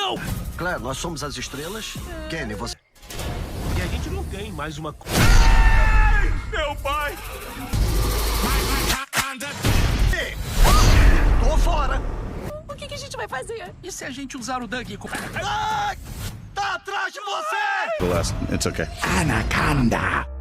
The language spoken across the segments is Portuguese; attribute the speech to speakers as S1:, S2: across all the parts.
S1: Ação!
S2: Claire, nós somos as estrelas. Kenny, você...
S1: E a gente não tem mais uma... Meu pai!
S2: Tô fora!
S3: O que a gente vai fazer?
S1: E se a gente usar o Doug como...
S2: Ai! Tá atrás de você!
S4: Last, it's okay.
S5: Anaconda!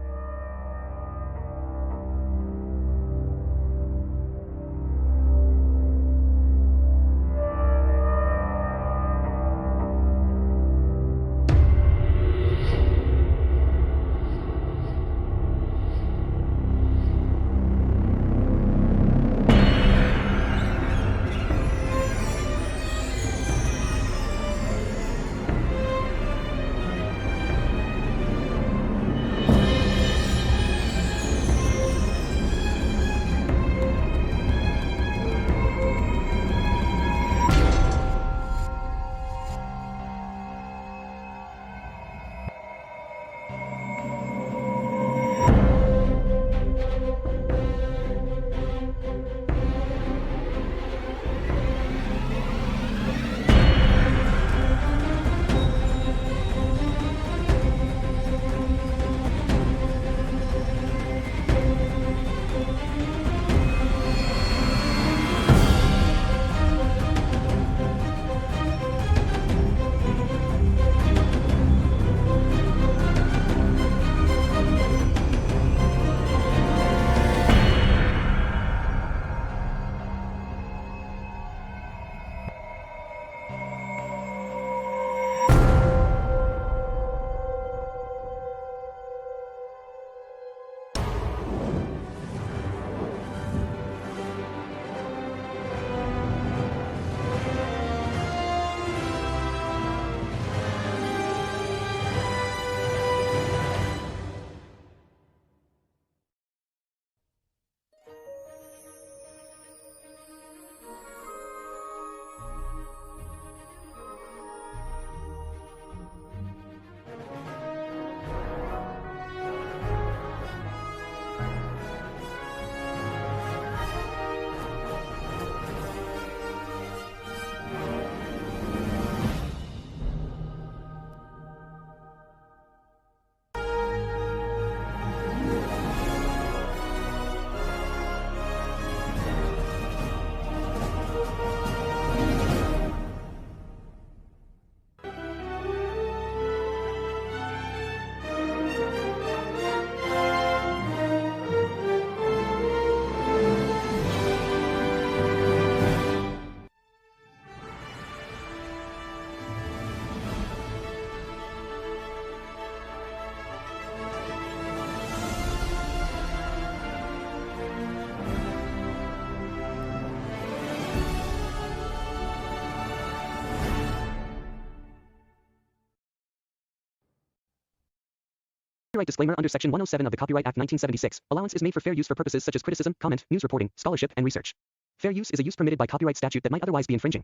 S6: Copyright disclaimer under Section 107 of the Copyright Act 1976. Allowance is made for fair use for purposes such as criticism, comment, news reporting, scholarship, and research. Fair use is a use permitted by copyright statute that might otherwise be infringing.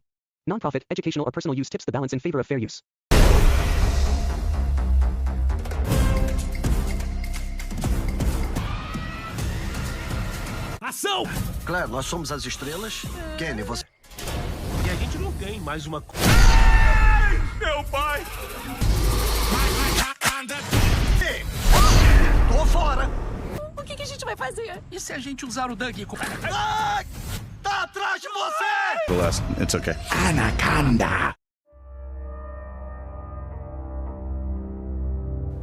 S6: Nonprofit, educational, or personal use tips the balance in favor of fair use.
S1: Ação!
S2: Claire, nós somos as estrelas. Kenny, você...
S1: E a gente não tem mais uma... Meu pai!
S2: Tô fora!
S3: O que a gente vai fazer?
S1: E se a gente usar o Doug como...
S2: Ai! Tá atrás de você!
S4: Last, it's okay.
S5: Anaconda!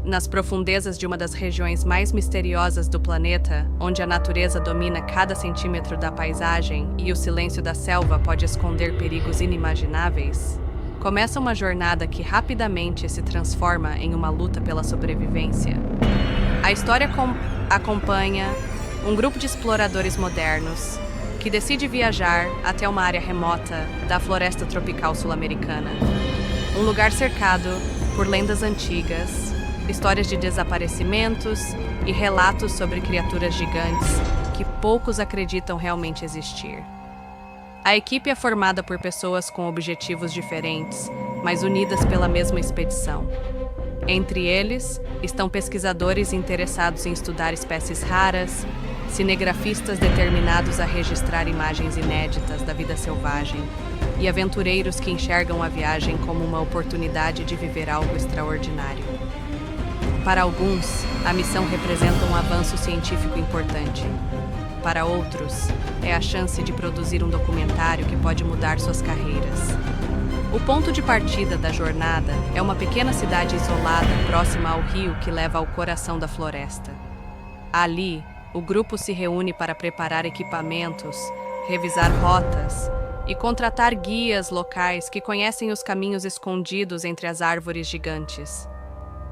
S7: Nas profundezas de uma das regiões mais misteriosas do planeta, onde a natureza domina cada centímetro da paisagem e o silêncio da selva pode esconder perigos inimagináveis, começa uma jornada que rapidamente se transforma em uma luta pela sobrevivência. A história acompanha um grupo de exploradores modernos que decide viajar até uma área remota da floresta tropical sul-americana. Um lugar cercado por lendas antigas, histórias de desaparecimentos e relatos sobre criaturas gigantes que poucos acreditam realmente existir. A equipe é formada por pessoas com objetivos diferentes, mas unidas pela mesma expedição. Entre eles estão pesquisadores interessados em estudar espécies raras, cinegrafistas determinados a registrar imagens inéditas da vida selvagem e aventureiros que enxergam a viagem como uma oportunidade de viver algo extraordinário. Para alguns, a missão representa um avanço científico importante. Para outros, é a chance de produzir um documentário que pode mudar suas carreiras. O ponto de partida da jornada é uma pequena cidade isolada próxima ao rio que leva ao coração da floresta. Ali, o grupo se reúne para preparar equipamentos, revisar rotas e contratar guias locais que conhecem os caminhos escondidos entre as árvores gigantes.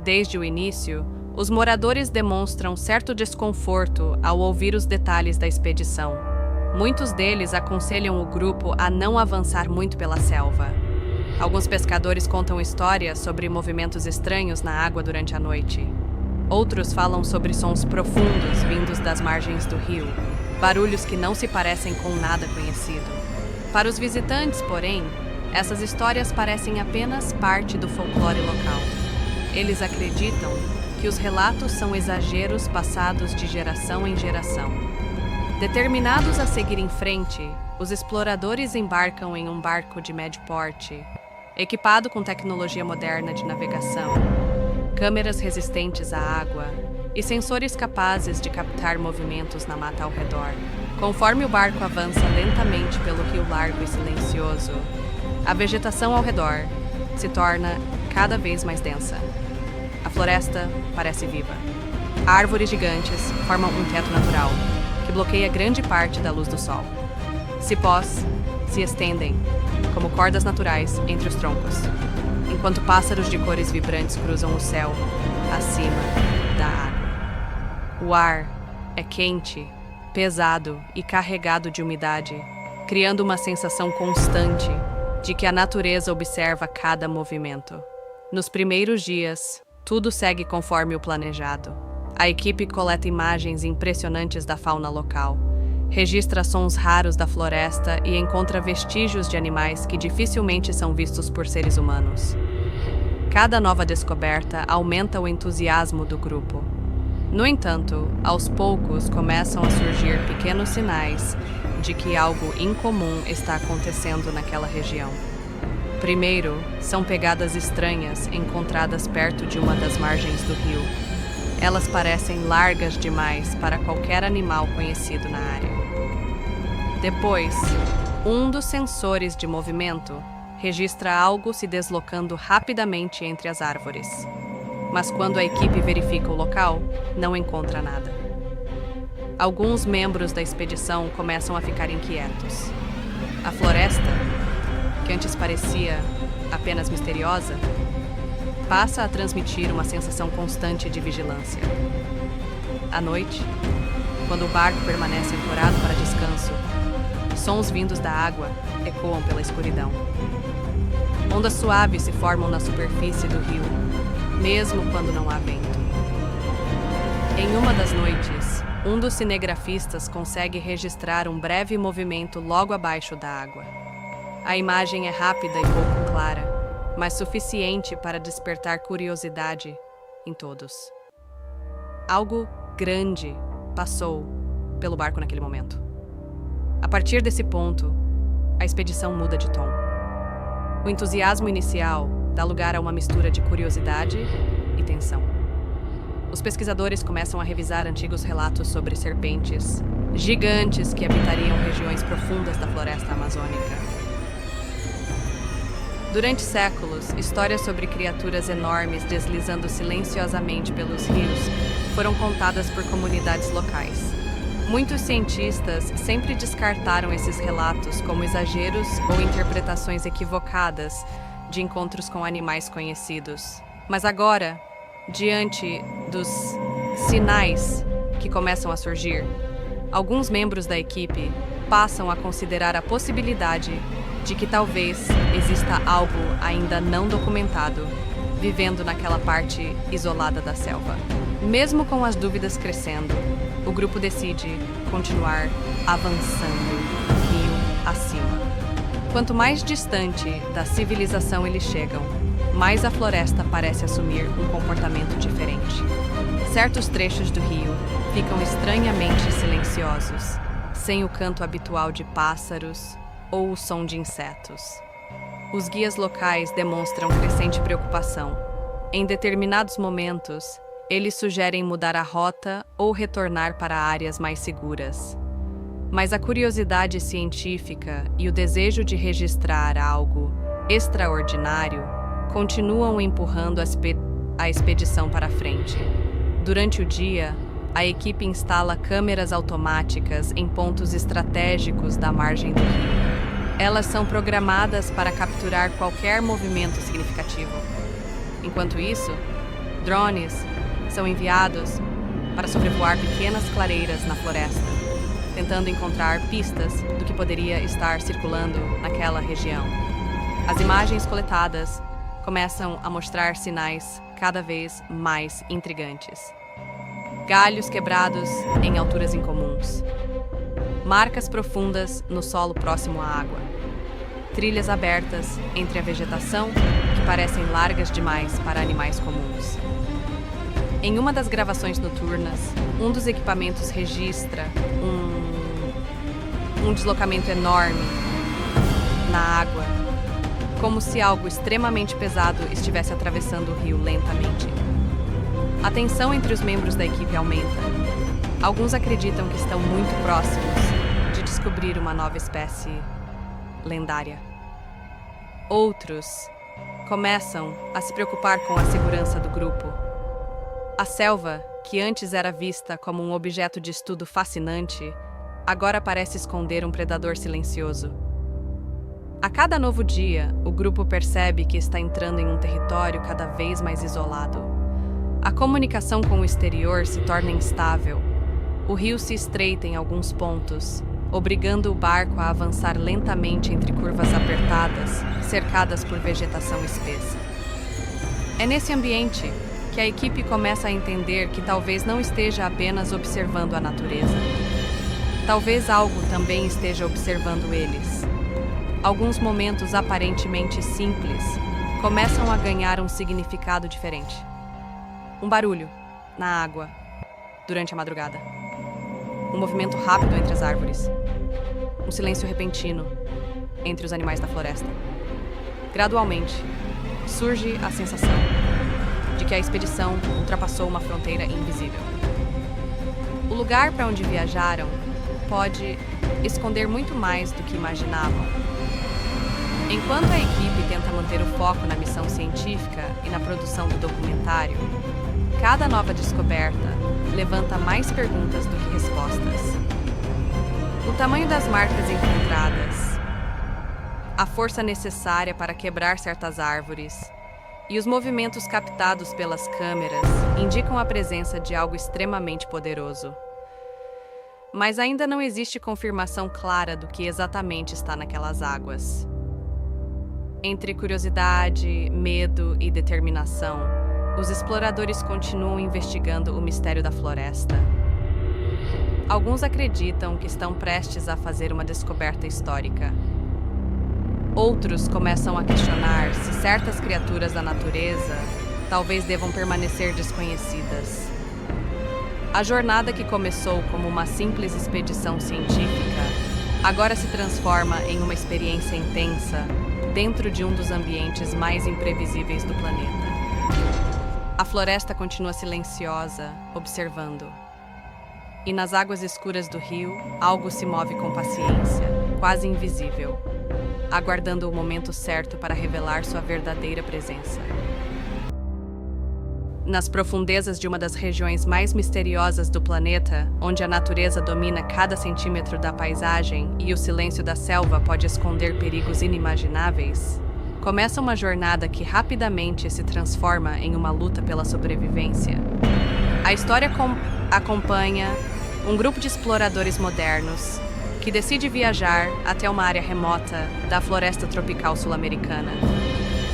S7: Desde o início, os moradores demonstram certo desconforto ao ouvir os detalhes da expedição. Muitos deles aconselham o grupo a não avançar muito pela selva. Alguns pescadores contam histórias sobre movimentos estranhos na água durante a noite. Outros falam sobre sons profundos vindos das margens do rio, barulhos que não se parecem com nada conhecido. Para os visitantes, porém, essas histórias parecem apenas parte do folclore local. Eles acreditam que os relatos são exageros passados de geração em geração. Determinados a seguir em frente, os exploradores embarcam em um barco de médio porte, equipado com tecnologia moderna de navegação, câmeras resistentes à água e sensores capazes de captar movimentos na mata ao redor. Conforme o barco avança lentamente pelo rio largo e silencioso, a vegetação ao redor se torna cada vez mais densa. A floresta parece viva. Árvores gigantes formam um teto natural, que bloqueia grande parte da luz do sol. Cipós se estendem, como cordas naturais, entre os troncos, enquanto pássaros de cores vibrantes cruzam o céu, acima da água. O ar é quente, pesado e carregado de umidade, criando uma sensação constante de que a natureza observa cada movimento. Nos primeiros dias, tudo segue conforme o planejado. A equipe coleta imagens impressionantes da fauna local, registra sons raros da floresta e encontra vestígios de animais que dificilmente são vistos por seres humanos. Cada nova descoberta aumenta o entusiasmo do grupo. No entanto, aos poucos começam a surgir pequenos sinais de que algo incomum está acontecendo naquela região. Primeiro, são pegadas estranhas encontradas perto de uma das margens do rio. Elas parecem largas demais para qualquer animal conhecido na área. Depois, um dos sensores de movimento registra algo se deslocando rapidamente entre as árvores. Mas quando a equipe verifica o local, não encontra nada. Alguns membros da expedição começam a ficar inquietos. A floresta, que antes parecia apenas misteriosa, passa a transmitir uma sensação constante de vigilância. À noite, quando o barco permanece ancorado para descanso, sons vindos da água ecoam pela escuridão. Ondas suaves se formam na superfície do rio, mesmo quando não há vento. Em uma das noites, um dos cinegrafistas consegue registrar um breve movimento logo abaixo da água. A imagem é rápida e pouco clara, mas suficiente para despertar curiosidade em todos. Algo grande passou pelo barco naquele momento. A partir desse ponto, a expedição muda de tom. O entusiasmo inicial dá lugar a uma mistura de curiosidade e tensão. Os pesquisadores começam a revisar antigos relatos sobre serpentes gigantes que habitariam regiões profundas da floresta amazônica. Durante séculos, histórias sobre criaturas enormes deslizando silenciosamente pelos rios foram contadas por comunidades locais. Muitos cientistas sempre descartaram esses relatos como exageros ou interpretações equivocadas de encontros com animais conhecidos. Mas agora, diante dos sinais que começam a surgir, alguns membros da equipe passam a considerar a possibilidade de que talvez exista algo ainda não documentado vivendo naquela parte isolada da selva. Mesmo com as dúvidas crescendo, o grupo decide continuar avançando rio acima. Quanto mais distante da civilização eles chegam, mais a floresta parece assumir um comportamento diferente. Certos trechos do rio ficam estranhamente silenciosos, sem o canto habitual de pássaros ou o som de insetos. Os guias locais demonstram crescente preocupação. Em determinados momentos, eles sugerem mudar a rota ou retornar para áreas mais seguras. Mas a curiosidade científica e o desejo de registrar algo extraordinário continuam empurrando a expedição para frente. Durante o dia, a equipe instala câmeras automáticas em pontos estratégicos da margem do rio. Elas são programadas para capturar qualquer movimento significativo. Enquanto isso, drones são enviados para sobrevoar pequenas clareiras na floresta, tentando encontrar pistas do que poderia estar circulando naquela região. As imagens coletadas começam a mostrar sinais cada vez mais intrigantes. Galhos quebrados em alturas incomuns. Marcas profundas no solo próximo à água. Trilhas abertas entre a vegetação que parecem largas demais para animais comuns. Em uma das gravações noturnas, um dos equipamentos registra um deslocamento enorme na água, como se algo extremamente pesado estivesse atravessando o rio lentamente. A tensão entre os membros da equipe aumenta. Alguns acreditam que estão muito próximos de descobrir uma nova espécie lendária. Outros começam a se preocupar com a segurança do grupo. A selva, que antes era vista como um objeto de estudo fascinante, agora parece esconder um predador silencioso. A cada novo dia, o grupo percebe que está entrando em um território cada vez mais isolado. A comunicação com o exterior se torna instável. O rio se estreita em alguns pontos, obrigando o barco a avançar lentamente entre curvas apertadas, cercadas por vegetação espessa. É nesse ambiente que a equipe começa a entender que talvez não esteja apenas observando a natureza. Talvez algo também esteja observando eles. Alguns momentos aparentemente simples começam a ganhar um significado diferente. Um barulho na água durante a madrugada. Um movimento rápido entre as árvores. Um silêncio repentino entre os animais da floresta. Gradualmente, surge a sensação de que a expedição ultrapassou uma fronteira invisível. O lugar para onde viajaram pode esconder muito mais do que imaginavam. Enquanto a equipe tenta manter o foco na missão científica e na produção do documentário, cada nova descoberta levanta mais perguntas do que respostas. O tamanho das marcas encontradas, a força necessária para quebrar certas árvores e os movimentos captados pelas câmeras indicam a presença de algo extremamente poderoso. Mas ainda não existe confirmação clara do que exatamente está naquelas águas. Entre curiosidade, medo e determinação, os exploradores continuam investigando o mistério da floresta. Alguns acreditam que estão prestes a fazer uma descoberta histórica. Outros começam a questionar se certas criaturas da natureza talvez devam permanecer desconhecidas. A jornada que começou como uma simples expedição científica agora se transforma em uma experiência intensa dentro de um dos ambientes mais imprevisíveis do planeta. A floresta continua silenciosa, observando. E nas águas escuras do rio, algo se move com paciência, quase invisível, aguardando o momento certo para revelar sua verdadeira presença. Nas profundezas de uma das regiões mais misteriosas do planeta, onde a natureza domina cada centímetro da paisagem e o silêncio da selva pode esconder perigos inimagináveis, começa uma jornada que rapidamente se transforma em uma luta pela sobrevivência. A história acompanha um grupo de exploradores modernos que decide viajar até uma área remota da floresta tropical sul-americana.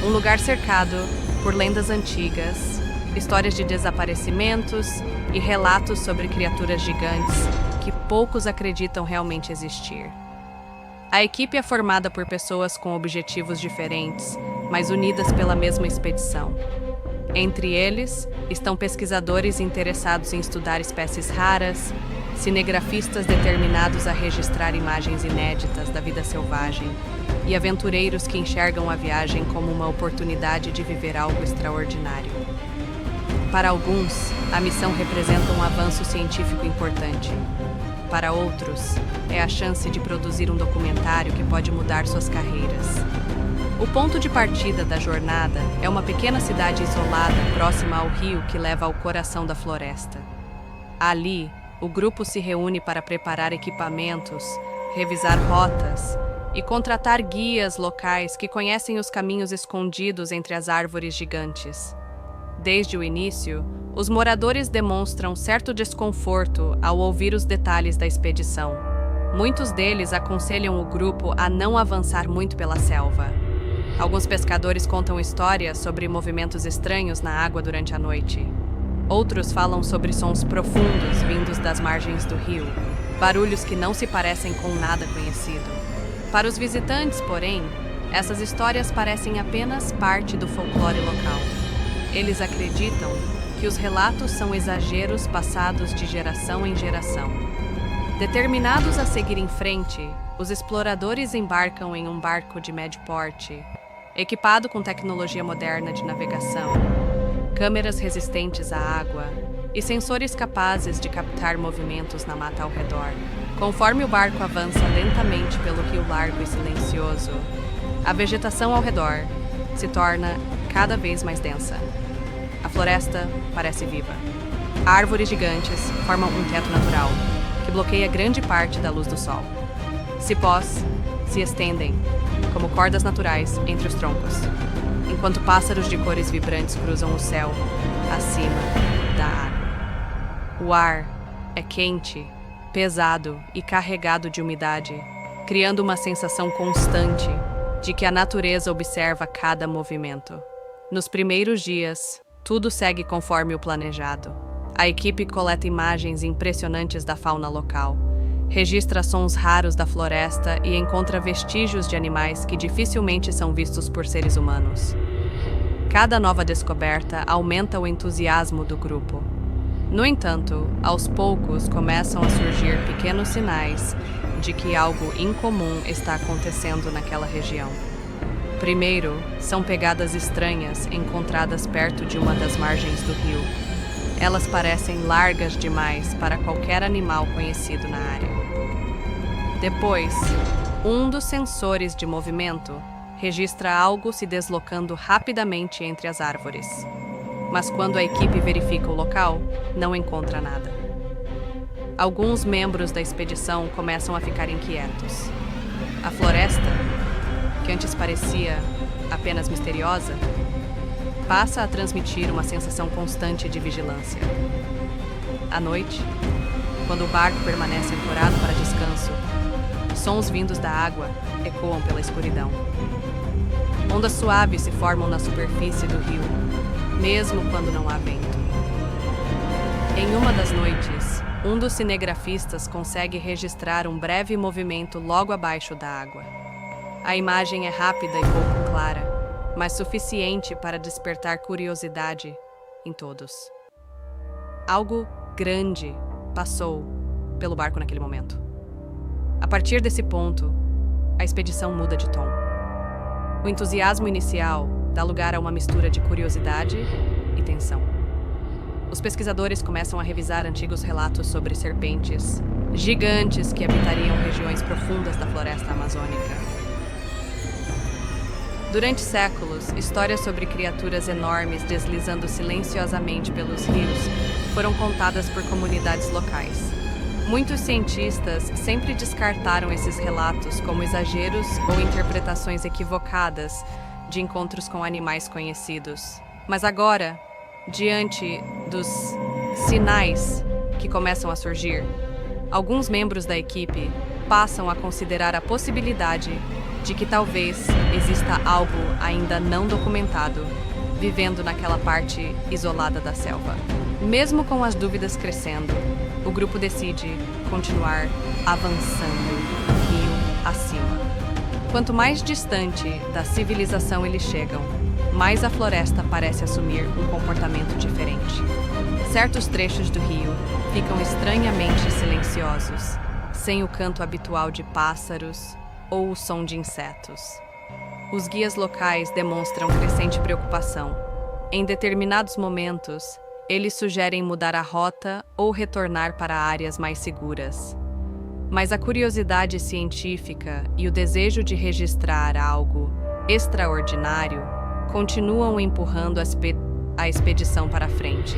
S7: Um lugar cercado por lendas antigas, histórias de desaparecimentos e relatos sobre criaturas gigantes que poucos acreditam realmente existir. A equipe é formada por pessoas com objetivos diferentes, mas unidas pela mesma expedição. Entre eles estão pesquisadores interessados em estudar espécies raras, cinegrafistas determinados a registrar imagens inéditas da vida selvagem e aventureiros que enxergam a viagem como uma oportunidade de viver algo extraordinário. Para alguns, a missão representa um avanço científico importante. Para outros, é a chance de produzir um documentário que pode mudar suas carreiras. O ponto de partida da jornada é uma pequena cidade isolada próxima ao rio que leva ao coração da floresta. Ali, o grupo se reúne para preparar equipamentos, revisar rotas e contratar guias locais que conhecem os caminhos escondidos entre as árvores gigantes. Desde o início, os moradores demonstram certo desconforto ao ouvir os detalhes da expedição. Muitos deles aconselham o grupo a não avançar muito pela selva. Alguns pescadores contam histórias sobre movimentos estranhos na água durante a noite. Outros falam sobre sons profundos vindos das margens do rio, barulhos que não se parecem com nada conhecido. Para os visitantes, porém, essas histórias parecem apenas parte do folclore local. Eles acreditam que os relatos são exageros passados de geração em geração. Determinados a seguir em frente, os exploradores embarcam em um barco de médio porte, equipado com tecnologia moderna de navegação, câmeras resistentes à água e sensores capazes de captar movimentos na mata ao redor. Conforme o barco avança lentamente pelo rio largo e silencioso, a vegetação ao redor se torna cada vez mais densa. A floresta parece viva. Árvores gigantes formam um teto natural, que bloqueia grande parte da luz do sol. Cipós se estendem, como cordas naturais, entre os troncos, enquanto pássaros de cores vibrantes cruzam o céu, acima da água. O ar é quente, pesado e carregado de umidade, criando uma sensação constante de que a natureza observa cada movimento. Nos primeiros dias, tudo segue conforme o planejado. A equipe coleta imagens impressionantes da fauna local, registra sons raros da floresta e encontra vestígios de animais que dificilmente são vistos por seres humanos. Cada nova descoberta aumenta o entusiasmo do grupo. No entanto, aos poucos começam a surgir pequenos sinais de que algo incomum está acontecendo naquela região. Primeiro, são pegadas estranhas encontradas perto de uma das margens do rio. Elas parecem largas demais para qualquer animal conhecido na área. Depois, um dos sensores de movimento registra algo se deslocando rapidamente entre as árvores. Mas quando a equipe verifica o local, não encontra nada. Alguns membros da expedição começam a ficar inquietos. A floresta, que antes parecia apenas misteriosa, passa a transmitir uma sensação constante de vigilância. À noite, quando o barco permanece ancorado para descanso, sons vindos da água ecoam pela escuridão. Ondas suaves se formam na superfície do rio, mesmo quando não há vento. Em uma das noites, um dos cinegrafistas consegue registrar um breve movimento logo abaixo da água. A imagem é rápida e pouco clara, mas suficiente para despertar curiosidade em todos. Algo grande passou pelo barco naquele momento. A partir desse ponto, a expedição muda de tom. O entusiasmo inicial dá lugar a uma mistura de curiosidade e tensão. Os pesquisadores começam a revisar antigos relatos sobre serpentes gigantes que habitariam regiões profundas da floresta amazônica. Durante séculos, histórias sobre criaturas enormes deslizando silenciosamente pelos rios foram contadas por comunidades locais. Muitos cientistas sempre descartaram esses relatos como exageros ou interpretações equivocadas de encontros com animais conhecidos. Mas agora, diante dos sinais que começam a surgir, alguns membros da equipe passam a considerar a possibilidade de que talvez exista algo ainda não documentado vivendo naquela parte isolada da selva. Mesmo com as dúvidas crescendo, o grupo decide continuar avançando rio acima. Quanto mais distante da civilização eles chegam, mais a floresta parece assumir um comportamento diferente. Certos trechos do rio ficam estranhamente silenciosos, sem o canto habitual de pássaros ou o som de insetos. Os guias locais demonstram crescente preocupação. Em determinados momentos, eles sugerem mudar a rota ou retornar para áreas mais seguras. Mas a curiosidade científica e o desejo de registrar algo extraordinário continuam empurrando a expedição para frente.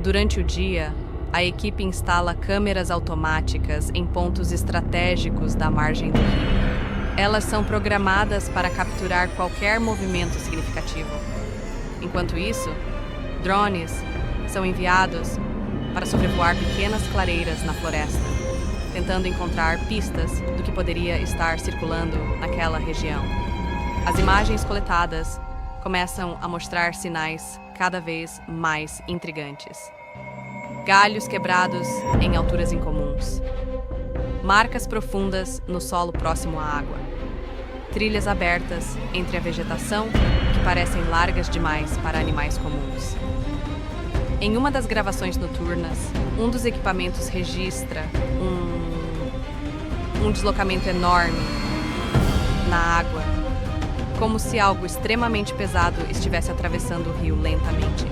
S7: Durante o dia, a equipe instala câmeras automáticas em pontos estratégicos da margem do rio. Elas são programadas para capturar qualquer movimento significativo. Enquanto isso, drones são enviados para sobrevoar pequenas clareiras na floresta, tentando encontrar pistas do que poderia estar circulando naquela região. As imagens coletadas começam a mostrar sinais cada vez mais intrigantes. Galhos quebrados em alturas incomuns. Marcas profundas no solo próximo à água. Trilhas abertas entre a vegetação que parecem largas demais para animais comuns. Em uma das gravações noturnas, um dos equipamentos registra um deslocamento enorme na água, como se algo extremamente pesado estivesse atravessando o rio lentamente.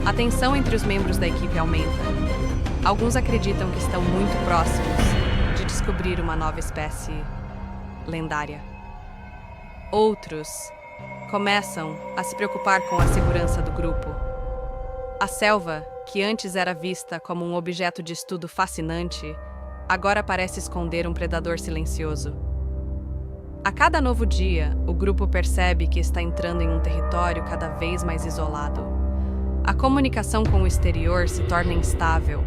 S7: A tensão entre os membros da equipe aumenta. Alguns acreditam que estão muito próximos de descobrir uma nova espécie lendária. Outros começam a se preocupar com a segurança do grupo. A selva, que antes era vista como um objeto de estudo fascinante, agora parece esconder um predador silencioso. A cada novo dia, o grupo percebe que está entrando em um território cada vez mais isolado. A comunicação com o exterior se torna instável.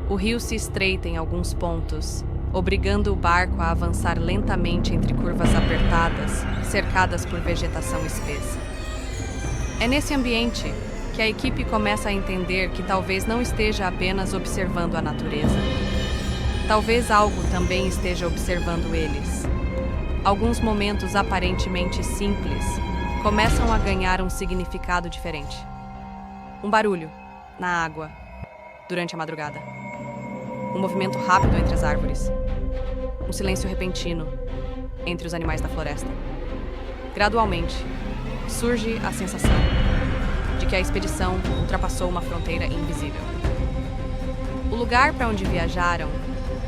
S7: O rio se estreita em alguns pontos, obrigando o barco a avançar lentamente entre curvas apertadas, cercadas por vegetação espessa. É nesse ambiente que a equipe começa a entender que talvez não esteja apenas observando a natureza. Talvez algo também esteja observando eles. Alguns momentos aparentemente simples começam a ganhar um significado diferente. Um barulho na água durante a madrugada. Um movimento rápido entre as árvores. Um silêncio repentino entre os animais da floresta. Gradualmente, surge a sensação de que a expedição ultrapassou uma fronteira invisível. O lugar para onde viajaram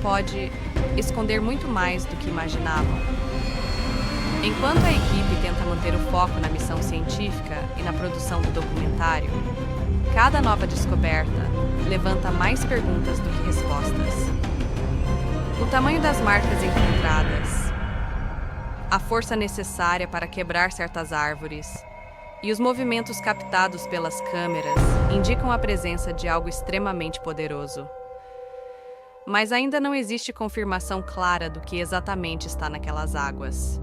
S7: pode esconder muito mais do que imaginavam. Enquanto a equipe tenta manter o foco na missão científica e na produção do documentário, cada nova descoberta levanta mais perguntas do que respostas. O tamanho das marcas encontradas, a força necessária para quebrar certas árvores e os movimentos captados pelas câmeras indicam a presença de algo extremamente poderoso. Mas ainda não existe confirmação clara do que exatamente está naquelas águas.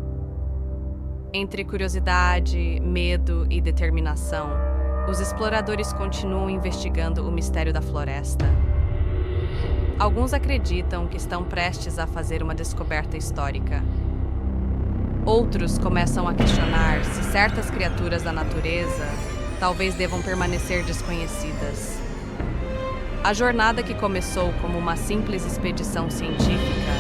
S7: Entre curiosidade, medo e determinação, os exploradores continuam investigando o mistério da floresta. Alguns acreditam que estão prestes a fazer uma descoberta histórica. Outros começam a questionar se certas criaturas da natureza talvez devam permanecer desconhecidas. A jornada que começou como uma simples expedição científica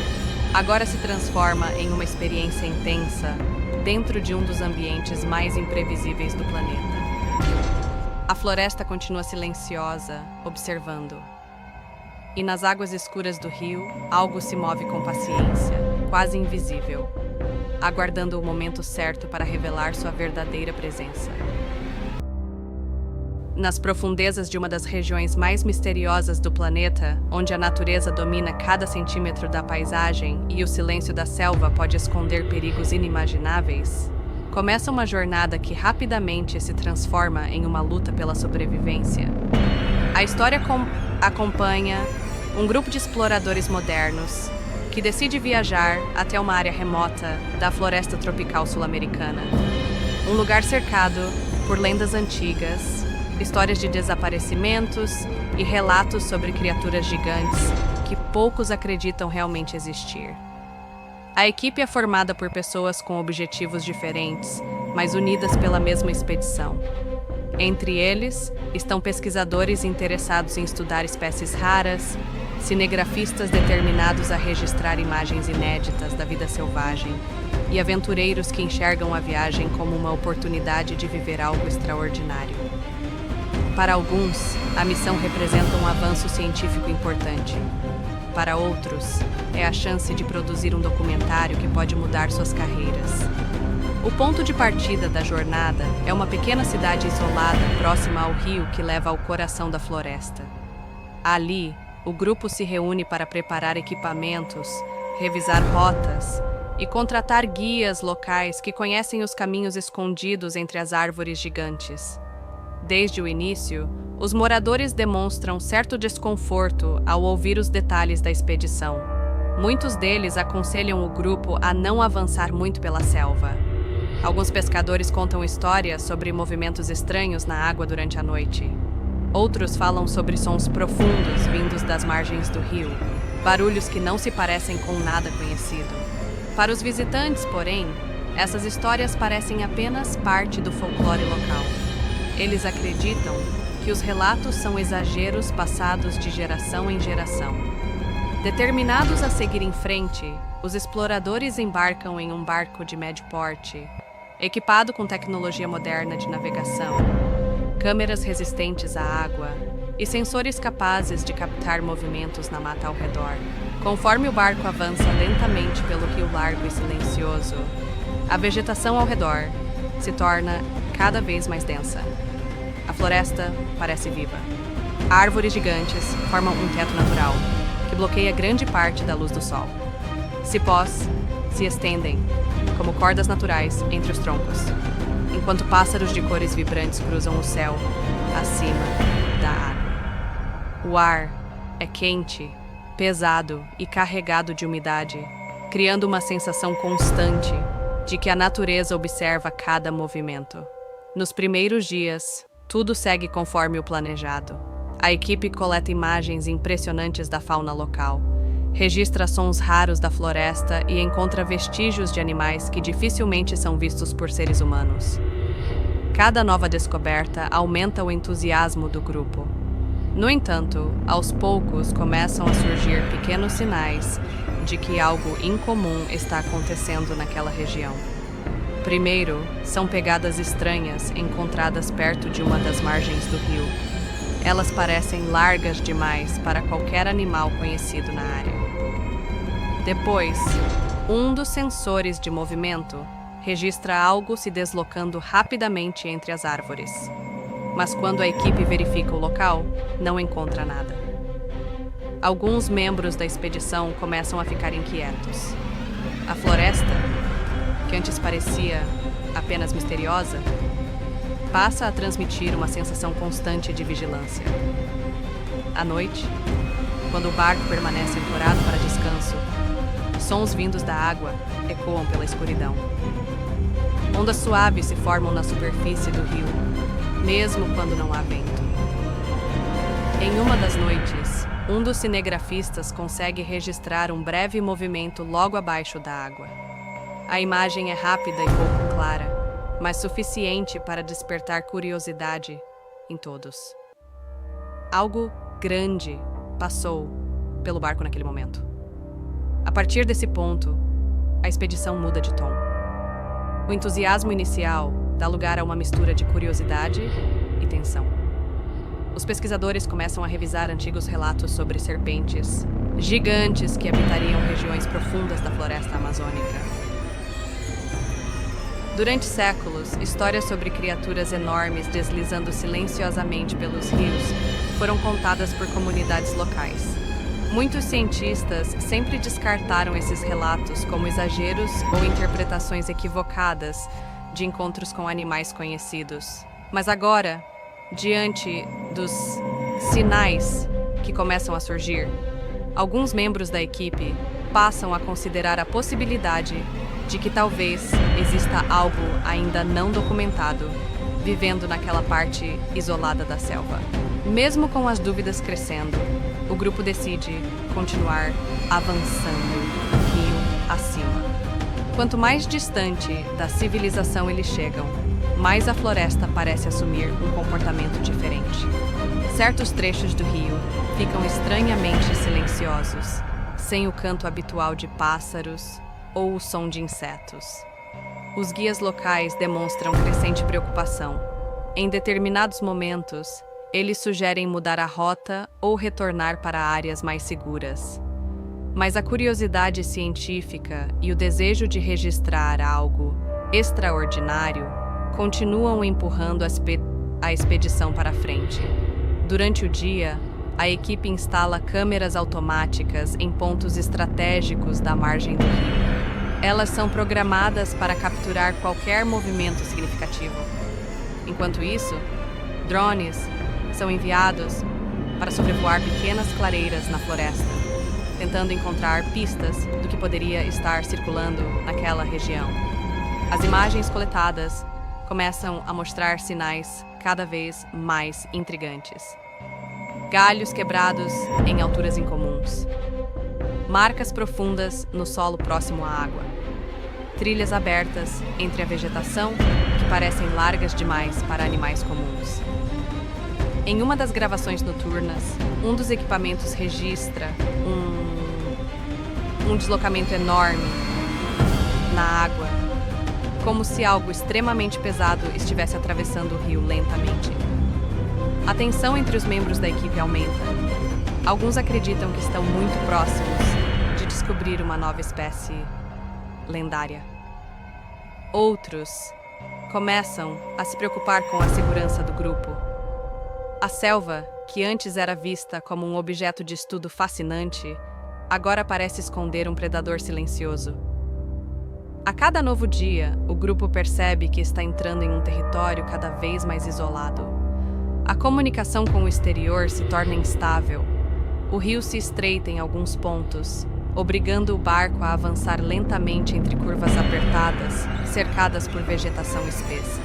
S7: agora se transforma em uma experiência intensa dentro de um dos ambientes mais imprevisíveis do planeta. A floresta continua silenciosa, observando. E nas águas escuras do rio, algo se move com paciência, quase invisível, aguardando o momento certo para revelar sua verdadeira presença. Nas profundezas de uma das regiões mais misteriosas do planeta, onde a natureza domina cada centímetro da paisagem e o silêncio da selva pode esconder perigos inimagináveis, começa uma jornada que rapidamente se transforma em uma luta pela sobrevivência. A história acompanha um grupo de exploradores modernos que decide viajar até uma área remota da floresta tropical sul-americana. Um lugar cercado por lendas antigas, histórias de desaparecimentos e relatos sobre criaturas gigantes que poucos acreditam realmente existir. A equipe é formada por pessoas com objetivos diferentes, mas unidas pela mesma expedição. Entre eles estão pesquisadores interessados em estudar espécies raras, cinegrafistas determinados a registrar imagens inéditas da vida selvagem e aventureiros que enxergam a viagem como uma oportunidade de viver algo extraordinário. Para alguns, a missão representa um avanço científico importante. Para outros, é a chance de produzir um documentário que pode mudar suas carreiras. O ponto de partida da jornada é uma pequena cidade isolada próxima ao rio que leva ao coração da floresta. Ali, o grupo se reúne para preparar equipamentos, revisar rotas e contratar guias locais que conhecem os caminhos escondidos entre as árvores gigantes. Desde o início, os moradores demonstram certo desconforto ao ouvir os detalhes da expedição. Muitos deles aconselham o grupo a não avançar muito pela selva. Alguns pescadores contam histórias sobre movimentos estranhos na água durante a noite. Outros falam sobre sons profundos vindos das margens do rio, barulhos que não se parecem com nada conhecido. Para os visitantes, porém, essas histórias parecem apenas parte do folclore local. Eles acreditam que os relatos são exageros passados de geração em geração. Determinados a seguir em frente, os exploradores embarcam em um barco de médio porte, equipado com tecnologia moderna de navegação, câmeras resistentes à água e sensores capazes de captar movimentos na mata ao redor. Conforme o barco avança lentamente pelo rio largo e silencioso, a vegetação ao redor se torna cada vez mais densa. A floresta parece viva. Árvores gigantes formam um teto natural, que bloqueia grande parte da luz do sol. Cipós se estendem, como cordas naturais, entre os troncos, enquanto pássaros de cores vibrantes cruzam o céu acima da água. O ar é quente, pesado e carregado de umidade, criando uma sensação constante de que a natureza observa cada movimento. Nos primeiros dias, tudo segue conforme o planejado. A equipe coleta imagens impressionantes da fauna local, registra sons raros da floresta e encontra vestígios de animais que dificilmente são vistos por seres humanos. Cada nova descoberta aumenta o entusiasmo do grupo. No entanto, aos poucos começam a surgir pequenos sinais de que algo incomum está acontecendo naquela região. Primeiro, são pegadas estranhas encontradas perto de uma das margens do rio. Elas parecem largas demais para qualquer animal conhecido na área. Depois, um dos sensores de movimento registra algo se deslocando rapidamente entre as árvores. Mas quando a equipe verifica o local, não encontra nada. Alguns membros da expedição começam a ficar inquietos. A floresta, que antes parecia apenas misteriosa, passa a transmitir uma sensação constante de vigilância. À noite, quando o barco permanece ancorado para descanso, sons vindos da água ecoam pela escuridão. Ondas suaves se formam na superfície do rio, mesmo quando não há vento. Em uma das noites, um dos cinegrafistas consegue registrar um breve movimento logo abaixo da água. A imagem é rápida e pouco clara, mas suficiente para despertar curiosidade em todos. Algo grande passou pelo barco naquele momento. A partir desse ponto, a expedição muda de tom. O entusiasmo inicial dá lugar a uma mistura de curiosidade e tensão. Os pesquisadores começam a revisar antigos relatos sobre serpentes gigantes que habitariam regiões profundas da floresta amazônica. Durante séculos, histórias sobre criaturas enormes deslizando silenciosamente pelos rios foram contadas por comunidades locais. Muitos cientistas sempre descartaram esses relatos como exageros ou interpretações equivocadas de encontros com animais conhecidos. Mas agora, diante dos sinais que começam a surgir, alguns membros da equipe passam a considerar a possibilidade de que talvez exista algo ainda não documentado vivendo naquela parte isolada da selva. Mesmo com as dúvidas crescendo, o grupo decide continuar avançando rio acima. Quanto mais distante da civilização eles chegam, mais a floresta parece assumir um comportamento diferente. Certos trechos do rio ficam estranhamente silenciosos, sem o canto habitual de pássaros ou o som de insetos. Os guias locais demonstram crescente preocupação. Em determinados momentos, eles sugerem mudar a rota ou retornar para áreas mais seguras. Mas a curiosidade científica e o desejo de registrar algo extraordinário continuam empurrando a expedição para frente. Durante o dia, a equipe instala câmeras automáticas em pontos estratégicos da margem do rio. Elas são programadas para capturar qualquer movimento significativo. Enquanto isso, drones são enviados para sobrevoar pequenas clareiras na floresta, tentando encontrar pistas do que poderia estar circulando naquela região. As imagens coletadas começam a mostrar sinais cada vez mais intrigantes. Galhos quebrados em alturas incomuns. Marcas profundas no solo próximo à água. Trilhas abertas entre a vegetação que parecem largas demais para animais comuns. Em uma das gravações noturnas, um dos equipamentos registra um deslocamento enorme na água, como se algo extremamente pesado estivesse atravessando o rio lentamente. A tensão entre os membros da equipe aumenta. Alguns acreditam que estão muito próximos de descobrir uma nova espécie lendária. Outros começam a se preocupar com a segurança do grupo. A selva, que antes era vista como um objeto de estudo fascinante, agora parece esconder um predador silencioso. A cada novo dia, o grupo percebe que está entrando em um território cada vez mais isolado. A comunicação com o exterior se torna instável. O rio se estreita em alguns pontos, obrigando o barco a avançar lentamente entre curvas apertadas, cercadas por vegetação espessa.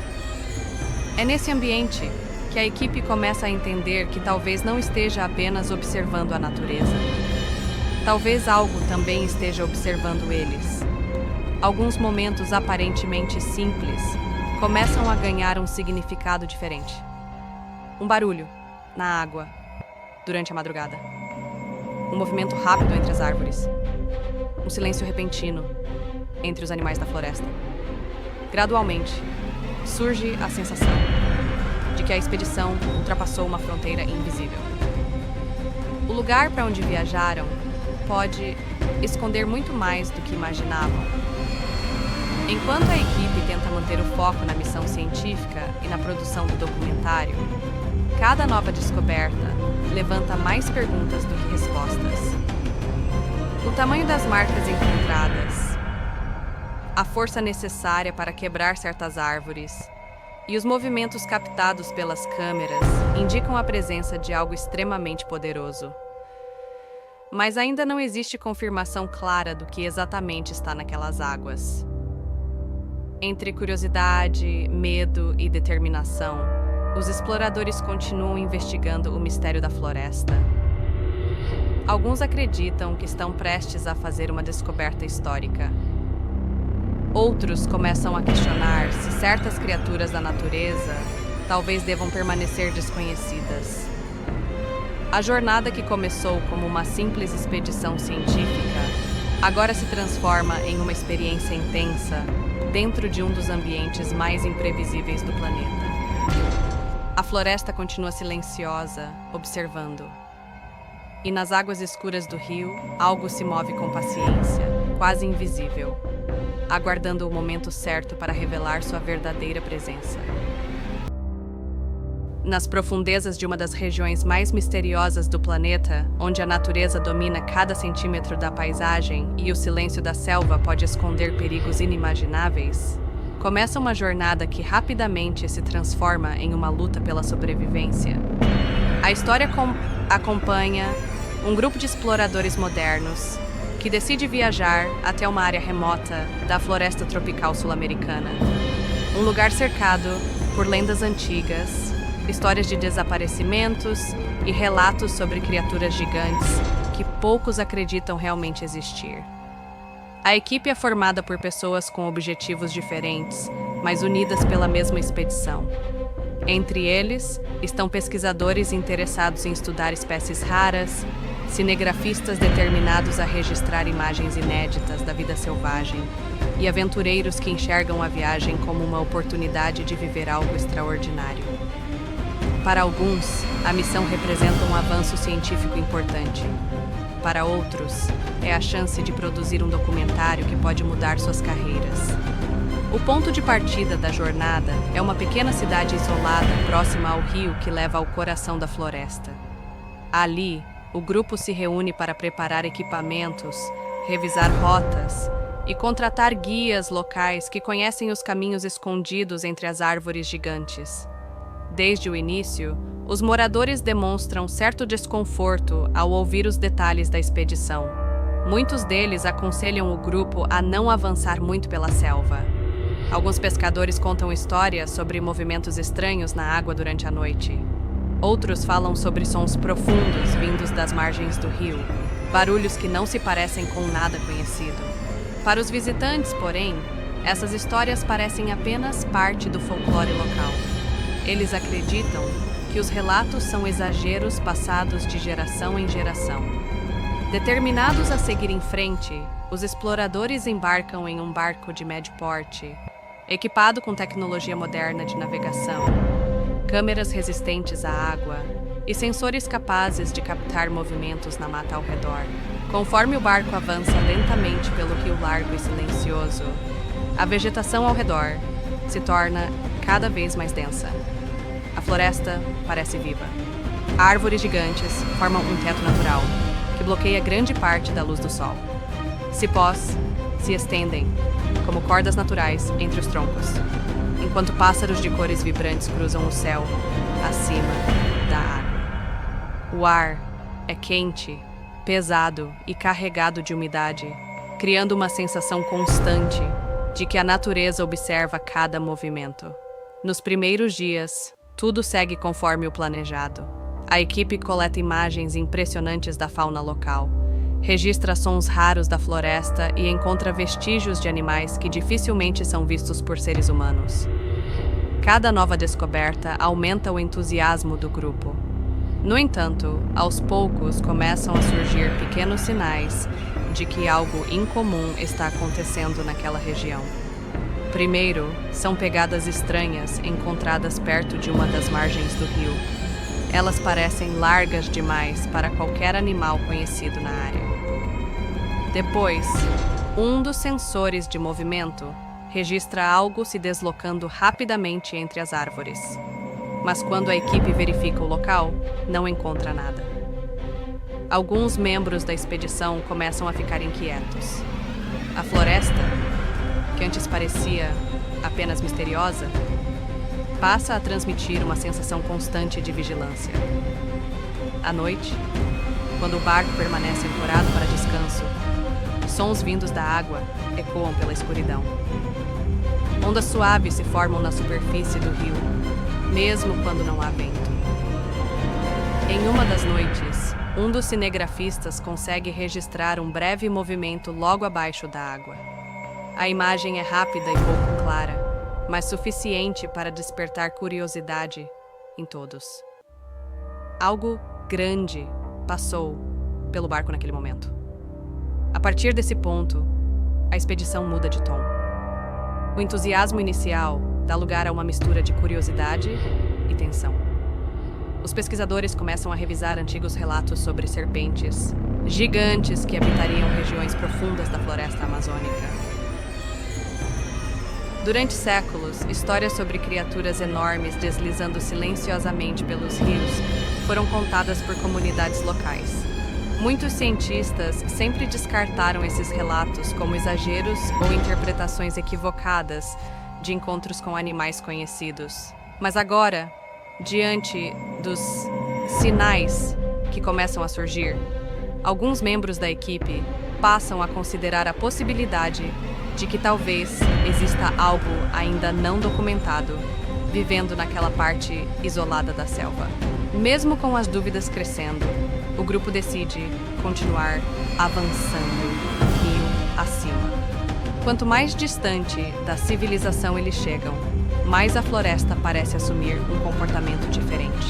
S7: É nesse ambiente que a equipe começa a entender que talvez não esteja apenas observando a natureza. Talvez algo também esteja observando eles. Alguns momentos aparentemente simples começam a ganhar um significado diferente. Um barulho na água durante a madrugada. Um movimento rápido entre as árvores. Um silêncio repentino entre os animais da floresta. Gradualmente, surge a sensação de que a expedição ultrapassou uma fronteira invisível. O lugar para onde viajaram pode esconder muito mais do que imaginavam. Enquanto a equipe tenta manter o foco na missão científica e na produção do documentário, cada nova descoberta levanta mais perguntas do que respostas. O tamanho das marcas encontradas, a força necessária para quebrar certas árvores e os movimentos captados pelas câmeras indicam a presença de algo extremamente poderoso. Mas ainda não existe confirmação clara do que exatamente está naquelas águas. Entre curiosidade, medo e determinação, os exploradores continuam investigando o mistério da floresta. Alguns acreditam que estão prestes a fazer uma descoberta histórica. Outros começam a questionar se certas criaturas da natureza talvez devam permanecer desconhecidas. A jornada que começou como uma simples expedição científica agora se transforma em uma experiência intensa dentro de um dos ambientes mais imprevisíveis do planeta. A floresta continua silenciosa, observando. E nas águas escuras do rio, algo se move com paciência, quase invisível, aguardando o momento certo para revelar sua verdadeira presença. Nas profundezas de uma das regiões mais misteriosas do planeta, onde a natureza domina cada centímetro da paisagem e o silêncio da selva pode esconder perigos inimagináveis, começa uma jornada que rapidamente se transforma em uma luta pela sobrevivência. A história acompanha um grupo de exploradores modernos que decide viajar até uma área remota da floresta tropical sul-americana. Um lugar cercado por lendas antigas, histórias de desaparecimentos e relatos sobre criaturas gigantes que poucos acreditam realmente existir. A equipe é formada por pessoas com objetivos diferentes, mas unidas pela mesma expedição. Entre eles estão pesquisadores interessados em estudar espécies raras, cinegrafistas determinados a registrar imagens inéditas da vida selvagem e aventureiros que enxergam a viagem como uma oportunidade de viver algo extraordinário. Para alguns, a missão representa um avanço científico importante. Para outros, é a chance de produzir um documentário que pode mudar suas carreiras. O ponto de partida da jornada é uma pequena cidade isolada próxima ao rio que leva ao coração da floresta. Ali, o grupo se reúne para preparar equipamentos, revisar rotas e contratar guias locais que conhecem os caminhos escondidos entre as árvores gigantes. Desde o início, os moradores demonstram certo desconforto ao ouvir os detalhes da expedição. Muitos deles aconselham o grupo a não avançar muito pela selva. Alguns pescadores contam histórias sobre movimentos estranhos na água durante a noite. Outros falam sobre sons profundos vindos das margens do rio, barulhos que não se parecem com nada conhecido. Para os visitantes, porém, essas histórias parecem apenas parte do folclore local. Eles acreditam que os relatos são exageros passados de geração em geração. Determinados a seguir em frente, os exploradores embarcam em um barco de médio porte, equipado com tecnologia moderna de navegação, câmeras resistentes à água e sensores capazes de captar movimentos na mata ao redor. Conforme o barco avança lentamente pelo rio largo e silencioso, a vegetação ao redor se torna cada vez mais densa. A floresta parece viva. Árvores gigantes formam um teto natural, que bloqueia grande parte da luz do sol. Cipós se estendem, como cordas naturais, entre os troncos, enquanto pássaros de cores vibrantes cruzam o céu acima da água. O ar é quente, pesado e carregado de umidade, criando uma sensação constante de que a natureza observa cada movimento. Nos primeiros dias, tudo segue conforme o planejado. A equipe coleta imagens impressionantes da fauna local, registra sons raros da floresta e encontra vestígios de animais que dificilmente são vistos por seres humanos. Cada nova descoberta aumenta o entusiasmo do grupo. No entanto, aos poucos começam a surgir pequenos sinais de que algo incomum está acontecendo naquela região. Primeiro, são pegadas estranhas encontradas perto de uma das margens do rio. Elas parecem largas demais para qualquer animal conhecido na área. Depois, um dos sensores de movimento registra algo se deslocando rapidamente entre as árvores. Mas quando a equipe verifica o local, não encontra nada. Alguns membros da expedição começam a ficar inquietos. A floresta, que antes parecia apenas misteriosa, passa a transmitir uma sensação constante de vigilância. À noite, quando o barco permanece ancorado para descanso, sons vindos da água ecoam pela escuridão. Ondas suaves se formam na superfície do rio, mesmo quando não há vento. Em uma das noites, um dos cinegrafistas consegue registrar um breve movimento logo abaixo da água. A imagem é rápida e pouco clara, mas suficiente para despertar curiosidade em todos. Algo grande passou pelo barco naquele momento. A partir desse ponto, a expedição muda de tom. O entusiasmo inicial dá lugar a uma mistura de curiosidade e tensão. Os pesquisadores começam a revisar antigos relatos sobre serpentes gigantes que habitariam regiões profundas da floresta amazônica. Durante séculos, histórias sobre criaturas enormes deslizando silenciosamente pelos rios foram contadas por comunidades locais. Muitos cientistas sempre descartaram esses relatos como exageros ou interpretações equivocadas de encontros com animais conhecidos. Mas agora, diante dos sinais que começam a surgir, alguns membros da equipe passam a considerar a possibilidade de que talvez exista algo ainda não documentado vivendo naquela parte isolada da selva. Mesmo com as dúvidas crescendo, o grupo decide continuar avançando rio acima. Quanto mais distante da civilização eles chegam, mais a floresta parece assumir um comportamento diferente.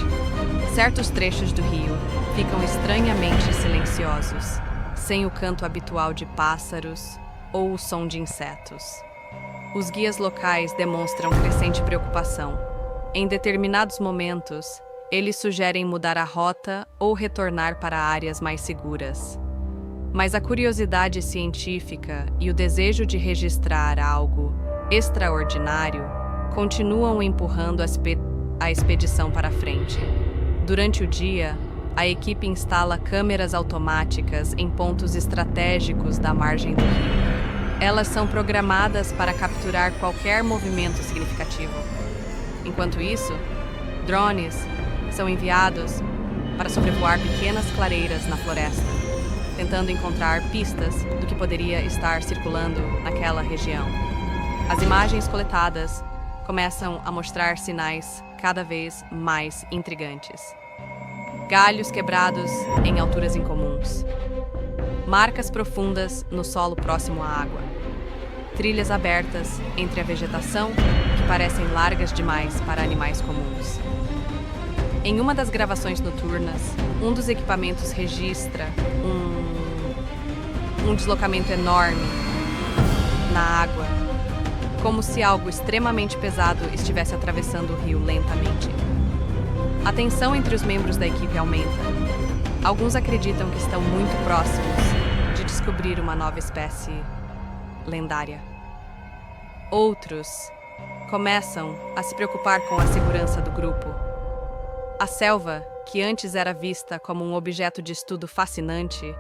S7: Certos trechos do rio ficam estranhamente silenciosos, sem o canto habitual de pássaros ou o som de insetos. Os guias locais demonstram crescente preocupação. Em determinados momentos, eles sugerem mudar a rota ou retornar para áreas mais seguras. Mas a curiosidade científica e o desejo de registrar algo extraordinário continuam empurrando a expedição para frente. Durante o dia, a equipe instala câmeras automáticas em pontos estratégicos da margem do rio. Elas são programadas para capturar qualquer movimento significativo. Enquanto isso, drones são enviados para sobrevoar pequenas clareiras na floresta, tentando encontrar pistas do que poderia estar circulando naquela região. As imagens coletadas começam a mostrar sinais cada vez mais intrigantes. Galhos quebrados em alturas incomuns. Marcas profundas no solo próximo à água. Trilhas abertas entre a vegetação que parecem largas demais para animais comuns. Em uma das gravações noturnas, um dos equipamentos registra um deslocamento enorme na água, como se algo extremamente pesado estivesse atravessando o rio lentamente. A tensão entre os membros da equipe aumenta. Alguns acreditam que estão muito próximos de descobrir uma nova espécie lendária. Outros começam a se preocupar com a segurança do grupo. A selva, que antes era vista como um objeto de estudo fascinante,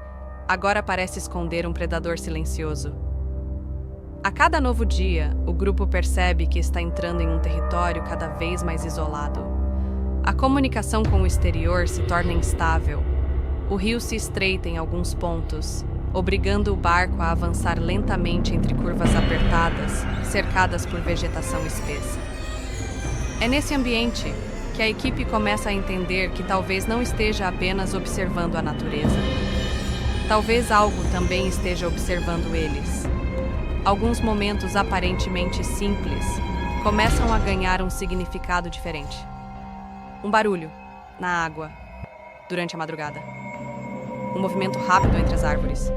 S7: agora parece esconder um predador silencioso. A cada novo dia, o grupo percebe que está entrando em um território cada vez mais isolado. A comunicação com o exterior se torna instável. O rio se estreita em alguns pontos, obrigando o barco a avançar lentamente entre curvas apertadas, cercadas por vegetação espessa. É nesse ambiente que a equipe começa a entender que talvez não esteja apenas observando a natureza. Talvez algo também esteja observando eles. Alguns momentos aparentemente simples começam a ganhar um significado diferente. Um barulho na água durante a madrugada. Um movimento rápido entre as árvores.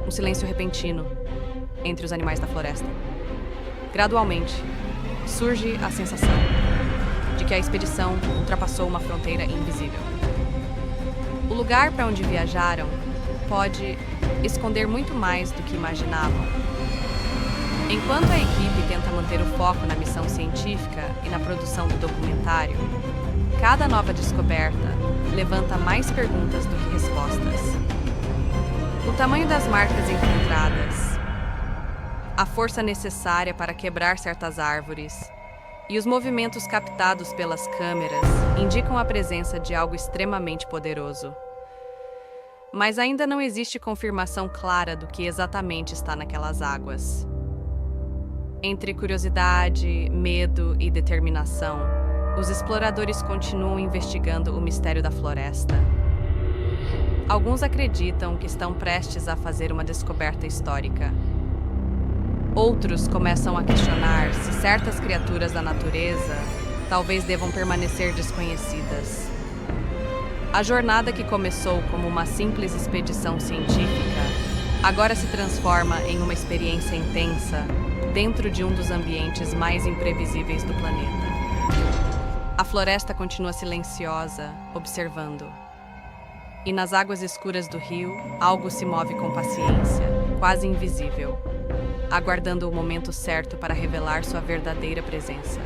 S7: Um silêncio repentino entre os animais da floresta. Gradualmente, surge a sensação de que a expedição ultrapassou uma fronteira invisível. O lugar para onde viajaram pode esconder muito mais do que imaginavam. Enquanto a equipe tenta manter o foco na missão científica e na produção do documentário, cada nova descoberta levanta mais perguntas do que respostas. O tamanho das marcas encontradas, a força necessária para quebrar certas árvores e os movimentos captados pelas câmeras indicam a presença de algo extremamente poderoso. Mas ainda não existe confirmação clara do que exatamente está naquelas águas. Entre curiosidade, medo e determinação, os exploradores continuam investigando o mistério da floresta. Alguns acreditam que estão prestes a fazer uma descoberta histórica. Outros começam a questionar se certas criaturas da natureza talvez devam permanecer desconhecidas. A jornada que começou como uma simples expedição científica agora se transforma em uma experiência intensa dentro de um dos ambientes mais imprevisíveis do planeta. A floresta continua silenciosa, observando. E nas águas escuras do rio, algo se move com paciência, quase invisível, aguardando o momento certo para revelar sua verdadeira presença.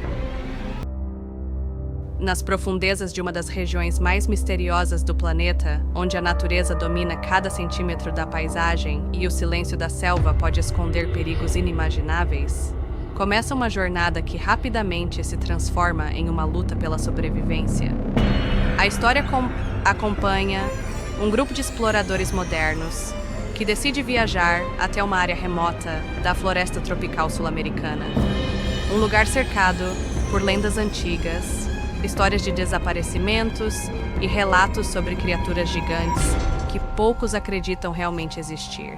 S7: Nas profundezas de uma das regiões mais misteriosas do planeta, onde a natureza domina cada centímetro da paisagem e o silêncio da selva pode esconder perigos inimagináveis, começa uma jornada que rapidamente se transforma em uma luta pela sobrevivência. A história acompanha um grupo de exploradores modernos que decide viajar até uma área remota da floresta tropical sul-americana. Um lugar cercado por lendas antigas, histórias de desaparecimentos e relatos sobre criaturas gigantes que poucos acreditam realmente existir.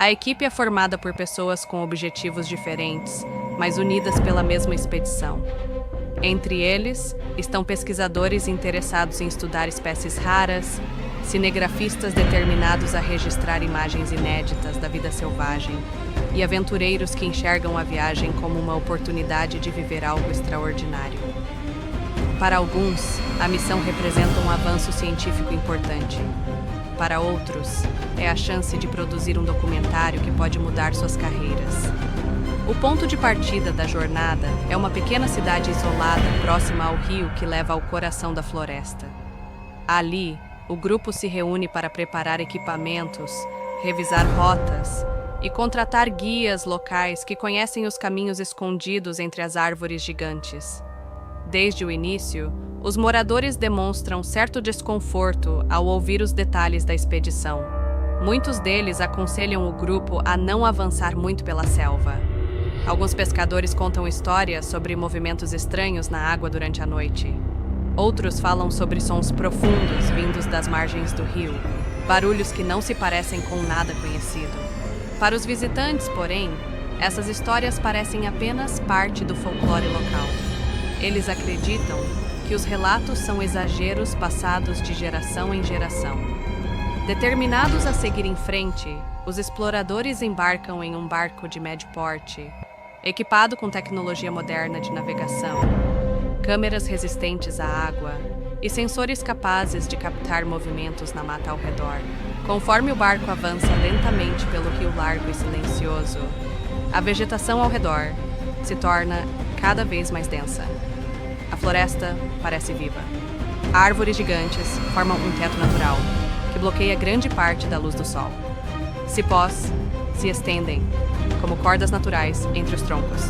S7: A equipe é formada por pessoas com objetivos diferentes, mas unidas pela mesma expedição. Entre eles estão pesquisadores interessados em estudar espécies raras, cinegrafistas determinados a registrar imagens inéditas da vida selvagem e aventureiros que enxergam a viagem como uma oportunidade de viver algo extraordinário. Para alguns, a missão representa um avanço científico importante. Para outros, é a chance de produzir um documentário que pode mudar suas carreiras. O ponto de partida da jornada é uma pequena cidade isolada próxima ao rio que leva ao coração da floresta. Ali, o grupo se reúne para preparar equipamentos, revisar rotas e contratar guias locais que conhecem os caminhos escondidos entre as árvores gigantes. Desde o início, os moradores demonstram certo desconforto ao ouvir os detalhes da expedição. Muitos deles aconselham o grupo a não avançar muito pela selva. Alguns pescadores contam histórias sobre movimentos estranhos na água durante a noite. Outros falam sobre sons profundos vindos das margens do rio, barulhos que não se parecem com nada conhecido. Para os visitantes, porém, essas histórias parecem apenas parte do folclore local. Eles acreditam que os relatos são exageros passados de geração em geração. Determinados a seguir em frente, os exploradores embarcam em um barco de médio porte, equipado com tecnologia moderna de navegação, câmeras resistentes à água e sensores capazes de captar movimentos na mata ao redor. Conforme o barco avança lentamente pelo rio largo e silencioso, a vegetação ao redor se torna cada vez mais densa. A floresta parece viva. Árvores gigantes formam um teto natural, que bloqueia grande parte da luz do sol. Cipós se estendem, como cordas naturais, entre os troncos,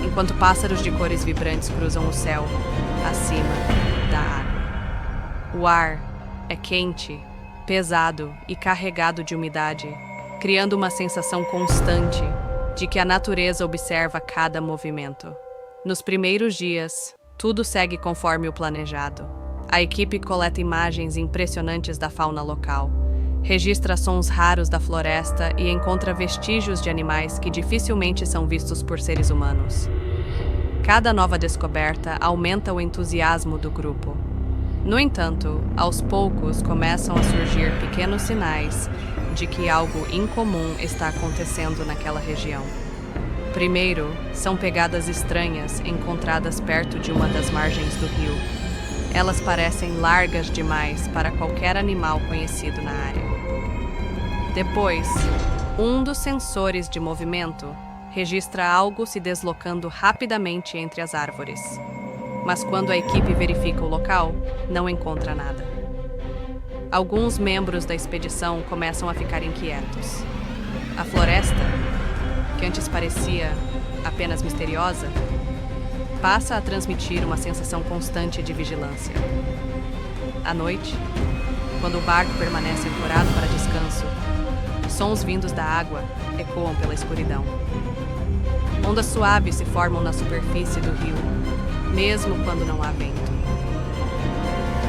S7: enquanto pássaros de cores vibrantes cruzam o céu, acima da água. O ar é quente, pesado e carregado de umidade, criando uma sensação constante de que a natureza observa cada movimento. Nos primeiros dias, tudo segue conforme o planejado. A equipe coleta imagens impressionantes da fauna local, registra sons raros da floresta e encontra vestígios de animais que dificilmente são vistos por seres humanos. Cada nova descoberta aumenta o entusiasmo do grupo. No entanto, aos poucos começam a surgir pequenos sinais de que algo incomum está acontecendo naquela região. Primeiro, são pegadas estranhas encontradas perto de uma das margens do rio. Elas parecem largas demais para qualquer animal conhecido na área. Depois, um dos sensores de movimento registra algo se deslocando rapidamente entre as árvores. Mas quando a equipe verifica o local, não encontra nada. Alguns membros da expedição começam a ficar inquietos. A floresta, que antes parecia apenas misteriosa, passa a transmitir uma sensação constante de vigilância. À noite, quando o barco permanece ancorado para descanso, sons vindos da água ecoam pela escuridão. Ondas suaves se formam na superfície do rio, mesmo quando não há vento.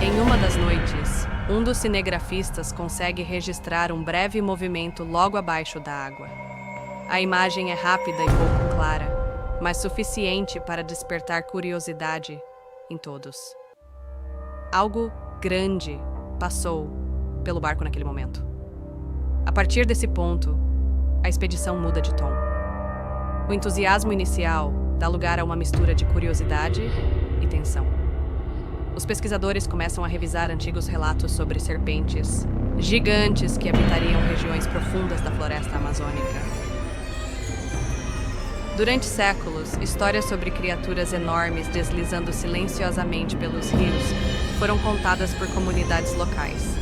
S7: Em uma das noites, um dos cinegrafistas consegue registrar um breve movimento logo abaixo da água. A imagem é rápida e pouco clara, mas suficiente para despertar curiosidade em todos. Algo grande passou pelo barco naquele momento. A partir desse ponto, a expedição muda de tom. O entusiasmo inicial dá lugar a uma mistura de curiosidade e tensão. Os pesquisadores começam a revisar antigos relatos sobre serpentes gigantes que habitariam regiões profundas da floresta amazônica. Durante séculos, histórias sobre criaturas enormes deslizando silenciosamente pelos rios foram contadas por comunidades locais.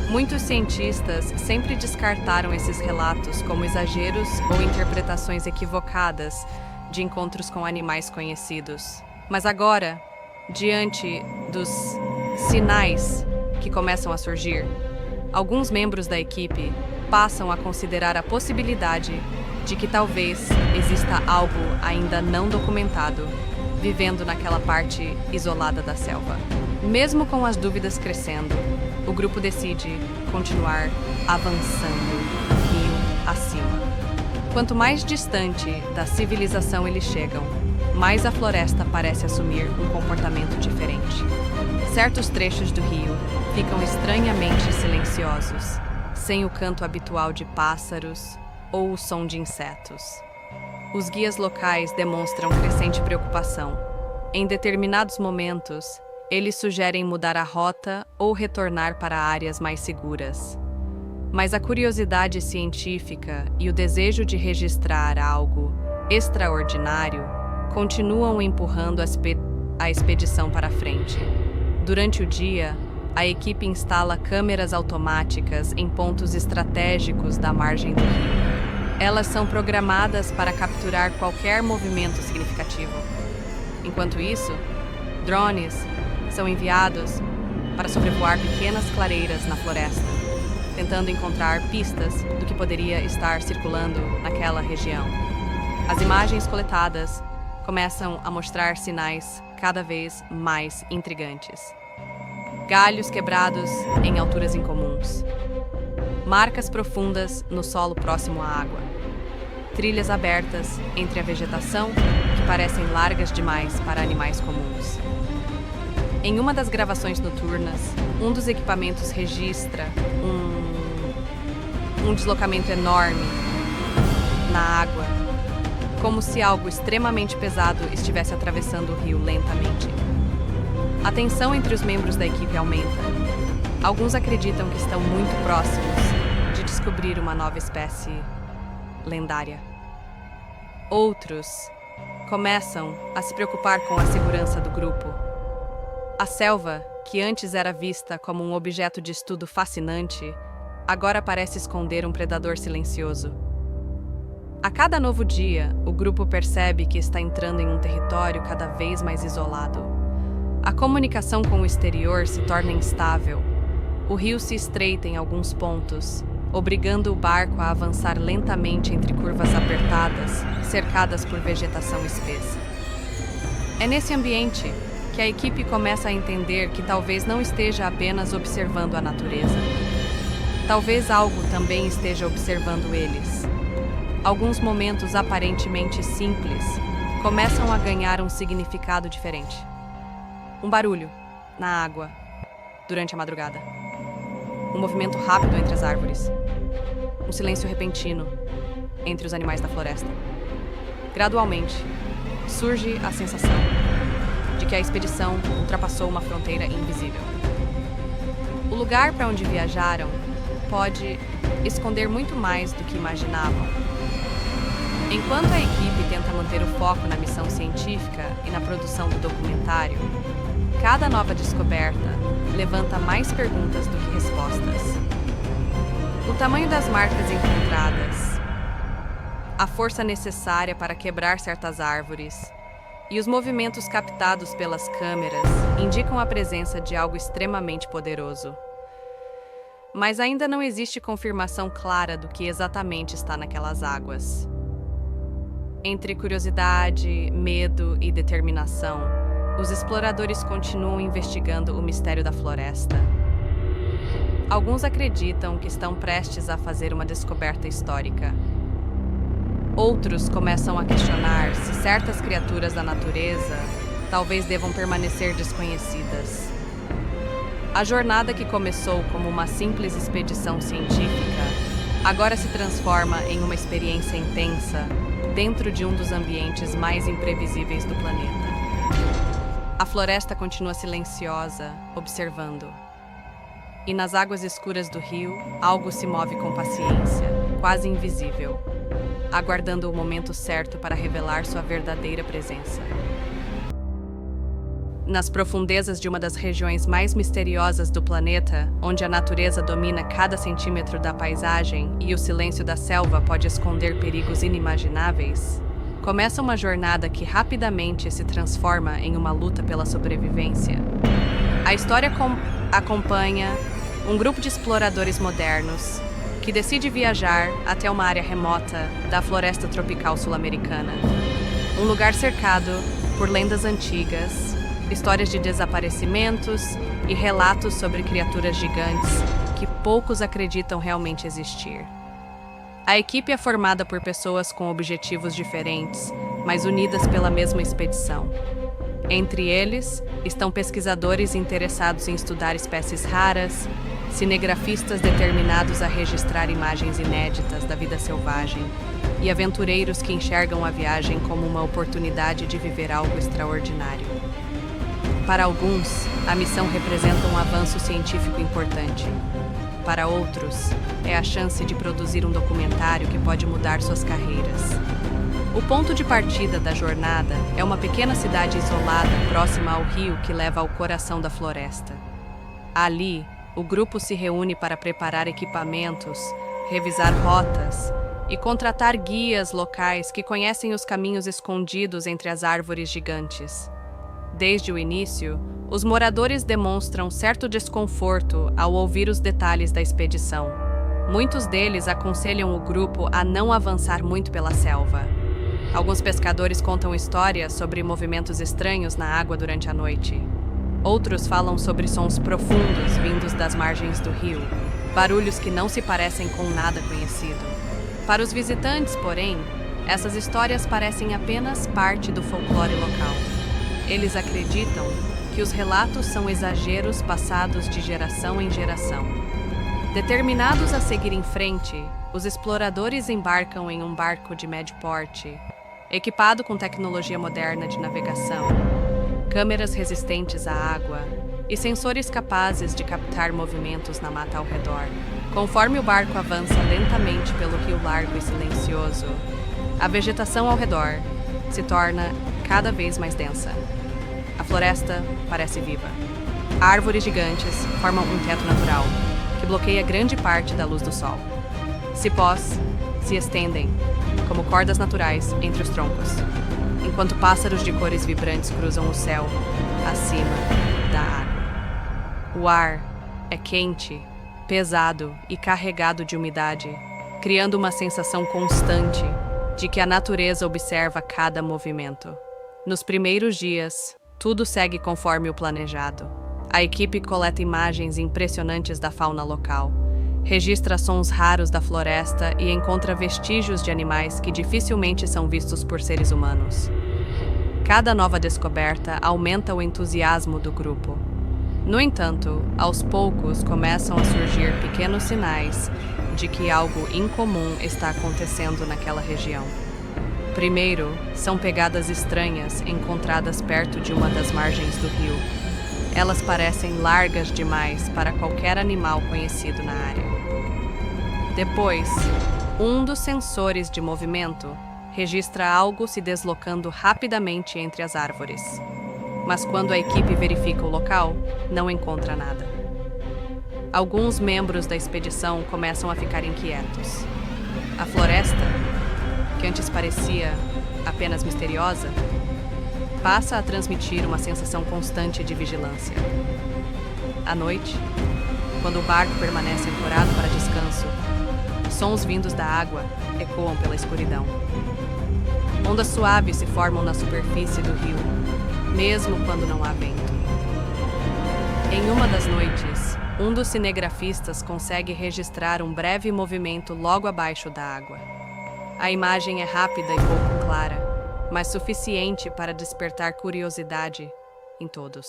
S7: Muitos cientistas sempre descartaram esses relatos como exageros ou interpretações equivocadas de encontros com animais conhecidos. Mas agora, diante dos sinais que começam a surgir, alguns membros da equipe passam a considerar a possibilidade de que talvez exista algo ainda não documentado vivendo naquela parte isolada da selva. Mesmo com as dúvidas crescendo, o grupo decide continuar avançando rio acima. Quanto mais distante da civilização eles chegam, mais a floresta parece assumir um comportamento diferente. Certos trechos do rio ficam estranhamente silenciosos, sem o canto habitual de pássaros ou o som de insetos. Os guias locais demonstram crescente preocupação. Em determinados momentos, eles sugerem mudar a rota ou retornar para áreas mais seguras. Mas a curiosidade científica e o desejo de registrar algo extraordinário continuam empurrando a expedição para frente. Durante o dia, a equipe instala câmeras automáticas em pontos estratégicos da margem do rio. Elas são programadas para capturar qualquer movimento significativo. Enquanto isso, drones são enviados para sobrevoar pequenas clareiras na floresta, tentando encontrar pistas do que poderia estar circulando naquela região. As imagens coletadas começam a mostrar sinais cada vez mais intrigantes. Galhos quebrados em alturas incomuns. Marcas profundas no solo próximo à água. Trilhas abertas entre a vegetação que parecem largas demais para animais comuns. Em uma das gravações noturnas, um dos equipamentos registra um deslocamento enorme na água, como se algo extremamente pesado estivesse atravessando o rio lentamente. A tensão entre os membros da equipe aumenta. Alguns acreditam que estão muito próximos de descobrir uma nova espécie lendária. Outros começam a se preocupar com a segurança do grupo. A selva, que antes era vista como um objeto de estudo fascinante, agora parece esconder um predador silencioso. A cada novo dia, o grupo percebe que está entrando em um território cada vez mais isolado. A comunicação com o exterior se torna instável. O rio se estreita em alguns pontos, obrigando o barco a avançar lentamente entre curvas apertadas, cercadas por vegetação espessa. É nesse ambiente que a equipe começa a entender que talvez não esteja apenas observando a natureza. Talvez algo também esteja observando eles. Alguns momentos aparentemente simples começam a ganhar um significado diferente. Um barulho na água durante a madrugada. Um movimento rápido entre as árvores. Um silêncio repentino entre os animais da floresta. Gradualmente, surge a sensação de que a expedição ultrapassou uma fronteira invisível. O lugar para onde viajaram pode esconder muito mais do que imaginavam. Enquanto a equipe tenta manter o foco na missão científica e na produção do documentário, cada nova descoberta levanta mais perguntas do que respostas. O tamanho das marcas encontradas, a força necessária para quebrar certas árvores e os movimentos captados pelas câmeras indicam a presença de algo extremamente poderoso. Mas ainda não existe confirmação clara do que exatamente está naquelas águas. Entre curiosidade, medo e determinação, os exploradores continuam investigando o mistério da floresta. Alguns acreditam que estão prestes a fazer uma descoberta histórica. Outros começam a questionar se certas criaturas da natureza talvez devam permanecer desconhecidas. A jornada que começou como uma simples expedição científica agora se transforma em uma experiência intensa dentro de um dos ambientes mais imprevisíveis do planeta. A floresta continua silenciosa, observando. E nas águas escuras do rio, algo se move com paciência, quase invisível, aguardando o momento certo para revelar sua verdadeira presença. Nas profundezas de uma das regiões mais misteriosas do planeta, onde a natureza domina cada centímetro da paisagem e o silêncio da selva pode esconder perigos inimagináveis, começa uma jornada que rapidamente se transforma em uma luta pela sobrevivência. A história acompanha um grupo de exploradores modernos que decide viajar até uma área remota da floresta tropical sul-americana. Um lugar cercado por lendas antigas, histórias de desaparecimentos e relatos sobre criaturas gigantes que poucos acreditam realmente existir. A equipe é formada por pessoas com objetivos diferentes, mas unidas pela mesma expedição. Entre eles, estão pesquisadores interessados em estudar espécies raras, cinegrafistas determinados a registrar imagens inéditas da vida selvagem e aventureiros que enxergam a viagem como uma oportunidade de viver algo extraordinário. Para alguns, a missão representa um avanço científico importante. Para outros, é a chance de produzir um documentário que pode mudar suas carreiras. O ponto de partida da jornada é uma pequena cidade isolada próxima ao rio que leva ao coração da floresta. Ali, o grupo se reúne para preparar equipamentos, revisar rotas e contratar guias locais que conhecem os caminhos escondidos entre as árvores gigantes. Desde o início, os moradores demonstram certo desconforto ao ouvir os detalhes da expedição. Muitos deles aconselham o grupo a não avançar muito pela selva. Alguns pescadores contam histórias sobre movimentos estranhos na água durante a noite. Outros falam sobre sons profundos vindos das margens do rio, barulhos que não se parecem com nada conhecido. Para os visitantes, porém, essas histórias parecem apenas parte do folclore local. Eles acreditam que os relatos são exageros passados de geração em geração. Determinados a seguir em frente, os exploradores embarcam em um barco de médio porte, equipado com tecnologia moderna de navegação, câmeras resistentes à água e sensores capazes de captar movimentos na mata ao redor. Conforme o barco avança lentamente pelo rio largo e silencioso, a vegetação ao redor se torna cada vez mais densa. A floresta parece viva. Árvores gigantes formam um teto natural, que bloqueia grande parte da luz do sol. Cipós se estendem, como cordas naturais, entre os troncos, enquanto pássaros de cores vibrantes cruzam o céu, acima da água. O ar é quente, pesado e carregado de umidade, criando uma sensação constante de que a natureza observa cada movimento. Nos primeiros dias, tudo segue conforme o planejado. A equipe coleta imagens impressionantes da fauna local, registra sons raros da floresta e encontra vestígios de animais que dificilmente são vistos por seres humanos. Cada nova descoberta aumenta o entusiasmo do grupo. No entanto, aos poucos começam a surgir pequenos sinais de que algo incomum está acontecendo naquela região. Primeiro, são pegadas estranhas encontradas perto de uma das margens do rio. Elas parecem largas demais para qualquer animal conhecido na área. Depois, um dos sensores de movimento registra algo se deslocando rapidamente entre as árvores. Mas quando a equipe verifica o local, não encontra nada. Alguns membros da expedição começam a ficar inquietos. A floresta, que antes parecia apenas misteriosa, passa a transmitir uma sensação constante de vigilância. À noite, quando o barco permanece ancorado para descanso, sons vindos da água ecoam pela escuridão. Ondas suaves se formam na superfície do rio, mesmo quando não há vento. Em uma das noites, um dos cinegrafistas consegue registrar um breve movimento logo abaixo da água. A imagem é rápida e pouco clara, mas suficiente para despertar curiosidade em todos.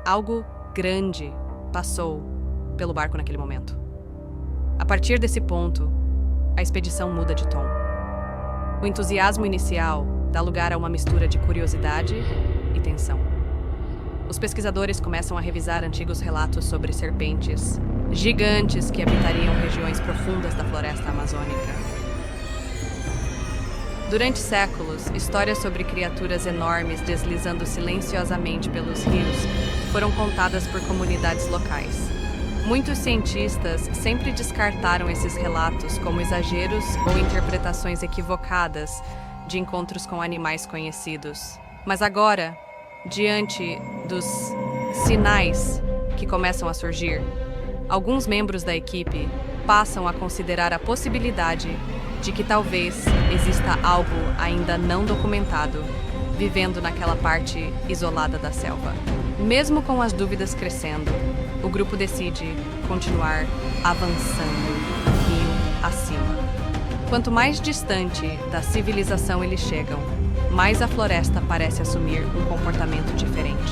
S7: Algo grande passou pelo barco naquele momento. A partir desse ponto, a expedição muda de tom. O entusiasmo inicial dá lugar a uma mistura de curiosidade e tensão. Os pesquisadores começam a revisar antigos relatos sobre serpentes gigantes que habitariam regiões profundas da floresta amazônica. Durante séculos, histórias sobre criaturas enormes deslizando silenciosamente pelos rios foram contadas por comunidades locais. Muitos cientistas sempre descartaram esses relatos como exageros ou interpretações equivocadas de encontros com animais conhecidos. Mas agora, diante dos sinais que começam a surgir, alguns membros da equipe passam a considerar a possibilidade de que talvez exista algo ainda não documentado vivendo naquela parte isolada da selva. Mesmo com as dúvidas crescendo, o grupo decide continuar avançando rio acima. Quanto mais distante da civilização eles chegam, mais a floresta parece assumir um comportamento diferente.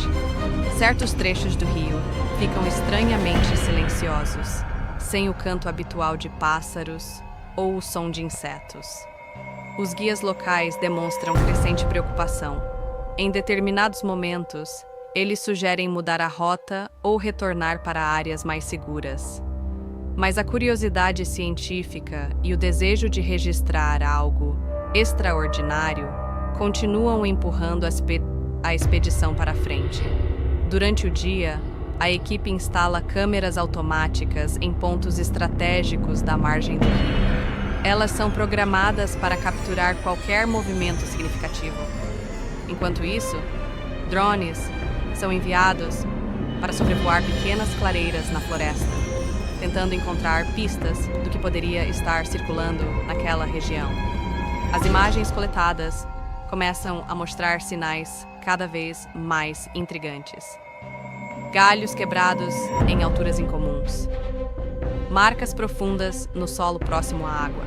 S7: Certos trechos do rio ficam estranhamente silenciosos, sem o canto habitual de pássaros ou o som de insetos. Os guias locais demonstram crescente preocupação. Em determinados momentos, eles sugerem mudar a rota ou retornar para áreas mais seguras. Mas a curiosidade científica e o desejo de registrar algo extraordinário continuam empurrando a expedição para frente. Durante o dia, a equipe instala câmeras automáticas em pontos estratégicos da margem do rio. Elas são programadas para capturar qualquer movimento significativo. Enquanto isso, drones são enviados para sobrevoar pequenas clareiras na floresta, tentando encontrar pistas do que poderia estar circulando naquela região. As imagens coletadas começam a mostrar sinais cada vez mais intrigantes. Galhos quebrados em alturas incomuns. Marcas profundas no solo próximo à água.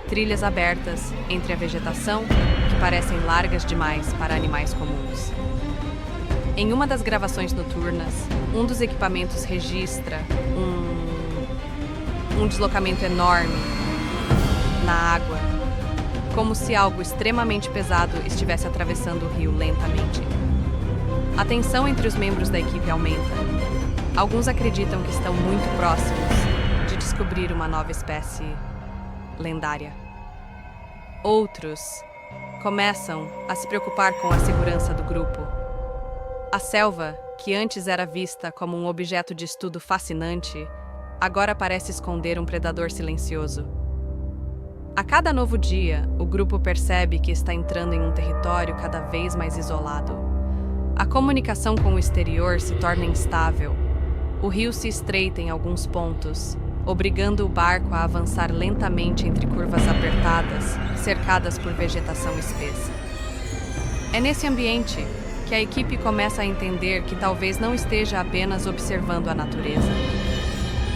S7: Trilhas abertas entre a vegetação que parecem largas demais para animais comuns. Em uma das gravações noturnas, um dos equipamentos registra um deslocamento enorme na água, como se algo extremamente pesado estivesse atravessando o rio lentamente. A tensão entre os membros da equipe aumenta. Alguns acreditam que estão muito próximos de descobrir uma nova espécie lendária. Outros começam a se preocupar com a segurança do grupo. A selva, que antes era vista como um objeto de estudo fascinante, agora parece esconder um predador silencioso. A cada novo dia, o grupo percebe que está entrando em um território cada vez mais isolado. A comunicação com o exterior se torna instável. O rio se estreita em alguns pontos, obrigando o barco a avançar lentamente entre curvas apertadas, cercadas por vegetação espessa. É nesse ambiente que a equipe começa a entender que talvez não esteja apenas observando a natureza.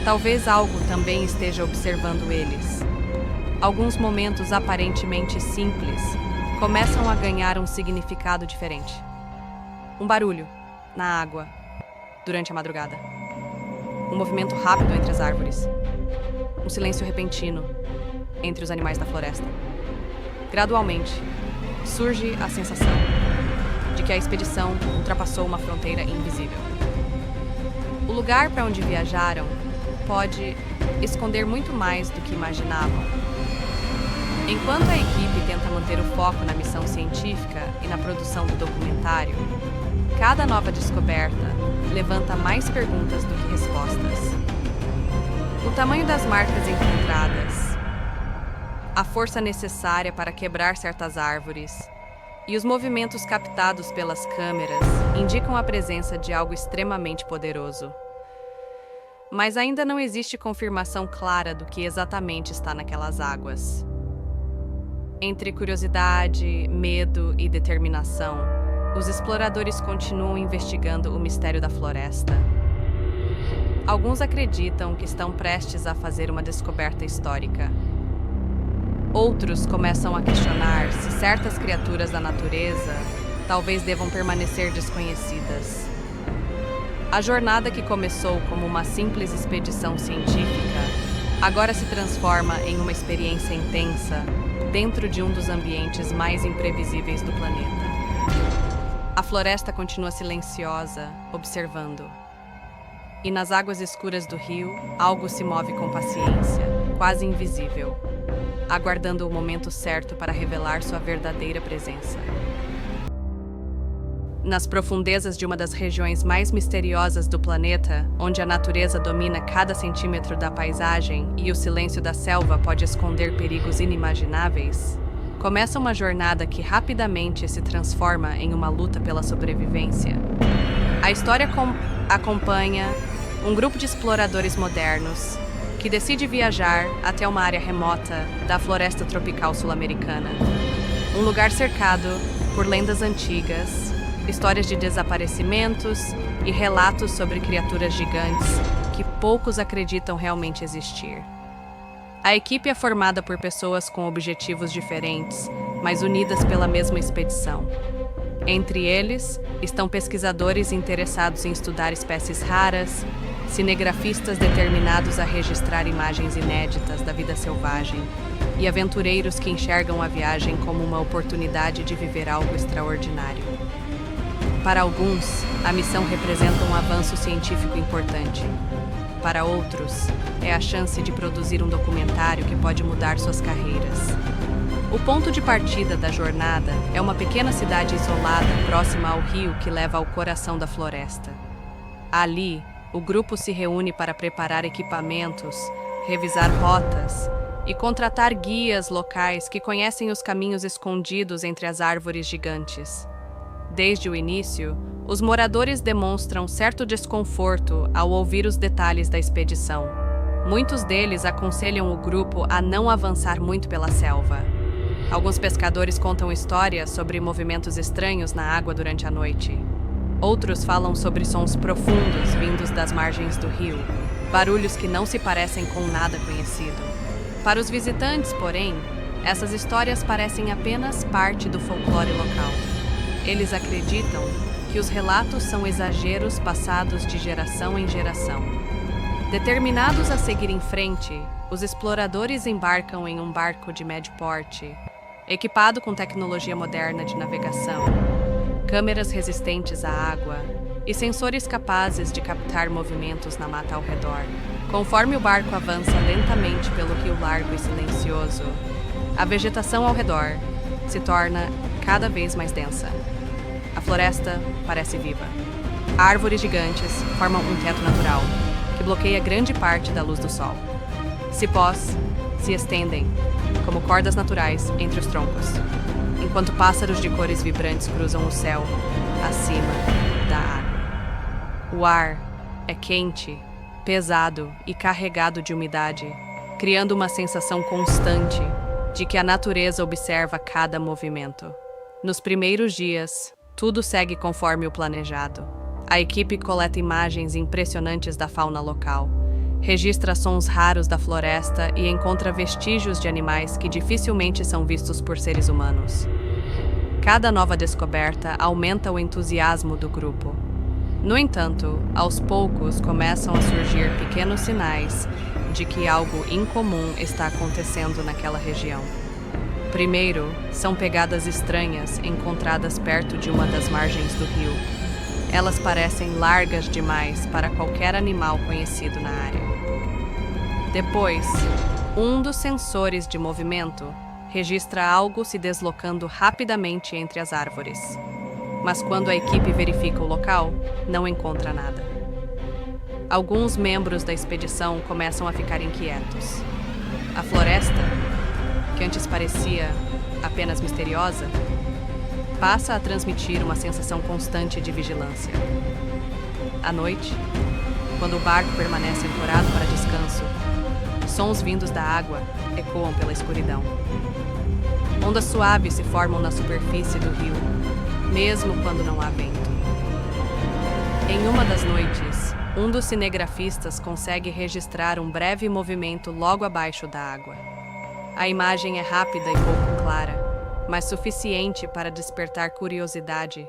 S7: Talvez algo também esteja observando eles. Alguns momentos aparentemente simples começam a ganhar um significado diferente. Um barulho na água durante a madrugada. Um movimento rápido entre as árvores. Um silêncio repentino entre os animais da floresta. Gradualmente, surge a sensação de que a expedição ultrapassou uma fronteira invisível. O lugar para onde viajaram pode esconder muito mais do que imaginavam. Enquanto a equipe tenta manter o foco na missão científica e na produção do documentário, cada nova descoberta levanta mais perguntas do que respostas. O tamanho das marcas encontradas, a força necessária para quebrar certas árvores e os movimentos captados pelas câmeras indicam a presença de algo extremamente poderoso. Mas ainda não existe confirmação clara do que exatamente está naquelas águas. Entre curiosidade, medo e determinação, os exploradores continuam investigando o mistério da floresta. Alguns acreditam que estão prestes a fazer uma descoberta histórica. Outros começam a questionar se certas criaturas da natureza talvez devam permanecer desconhecidas. A jornada que começou como uma simples expedição científica agora se transforma em uma experiência intensa dentro de um dos ambientes mais imprevisíveis do planeta. A floresta continua silenciosa, observando. E nas águas escuras do rio, algo se move com paciência, quase invisível, aguardando o momento certo para revelar sua verdadeira presença. Nas profundezas de uma das regiões mais misteriosas do planeta, onde a natureza domina cada centímetro da paisagem e o silêncio da selva pode esconder perigos inimagináveis, começa uma jornada que rapidamente se transforma em uma luta pela sobrevivência. A história acompanha um grupo de exploradores modernos que decide viajar até uma área remota da floresta tropical sul-americana. Um lugar cercado por lendas antigas, histórias de desaparecimentos e relatos sobre criaturas gigantes que poucos acreditam realmente existir. A equipe é formada por pessoas com objetivos diferentes, mas unidas pela mesma expedição. Entre eles estão pesquisadores interessados em estudar espécies raras, cinegrafistas determinados a registrar imagens inéditas da vida selvagem e aventureiros que enxergam a viagem como uma oportunidade de viver algo extraordinário. Para alguns, a missão representa um avanço científico importante. Para outros, é a chance de produzir um documentário que pode mudar suas carreiras. O ponto de partida da jornada é uma pequena cidade isolada próxima ao rio que leva ao coração da floresta. Ali, o grupo se reúne para preparar equipamentos, revisar rotas e contratar guias locais que conhecem os caminhos escondidos entre as árvores gigantes. Desde o início, os moradores demonstram certo desconforto ao ouvir os detalhes da expedição. Muitos deles aconselham o grupo a não avançar muito pela selva. Alguns pescadores contam histórias sobre movimentos estranhos na água durante a noite. Outros falam sobre sons profundos vindos das margens do rio, barulhos que não se parecem com nada conhecido. Para os visitantes, porém, essas histórias parecem apenas parte do folclore local. Eles acreditam que os relatos são exageros passados de geração em geração. Determinados a seguir em frente, os exploradores embarcam em um barco de médio porte, equipado com tecnologia moderna de navegação, câmeras resistentes à água e sensores capazes de captar movimentos na mata ao redor. Conforme o barco avança lentamente pelo rio largo e silencioso, a vegetação ao redor se torna cada vez mais densa. A floresta parece viva. Árvores gigantes formam um teto natural, que bloqueia grande parte da luz do sol. Cipós se estendem, como cordas naturais, entre os troncos, enquanto pássaros de cores vibrantes cruzam o céu, acima da água. O ar é quente, pesado e carregado de umidade, criando uma sensação constante de que a natureza observa cada movimento. Nos primeiros dias, tudo segue conforme o planejado. A equipe coleta imagens impressionantes da fauna local, registra sons raros da floresta e encontra vestígios de animais que dificilmente são vistos por seres humanos. Cada nova descoberta aumenta o entusiasmo do grupo. No entanto, aos poucos começam a surgir pequenos sinais de que algo incomum está acontecendo naquela região. Primeiro, são pegadas estranhas encontradas perto de uma das margens do rio. Elas parecem largas demais para qualquer animal conhecido na área. Depois, um dos sensores de movimento registra algo se deslocando rapidamente entre as árvores. Mas quando a equipe verifica o local, não encontra nada. Alguns membros da expedição começam a ficar inquietos. A floresta, que antes parecia apenas misteriosa, passa a transmitir uma sensação constante de vigilância. À noite, quando o barco permanece ancorado para descanso, sons vindos da água ecoam pela escuridão. Ondas suaves se formam na superfície do rio, mesmo quando não há vento. Em uma das noites, um dos cinegrafistas consegue registrar um breve movimento logo abaixo da água. A imagem é rápida e pouco clara, mas suficiente para despertar curiosidade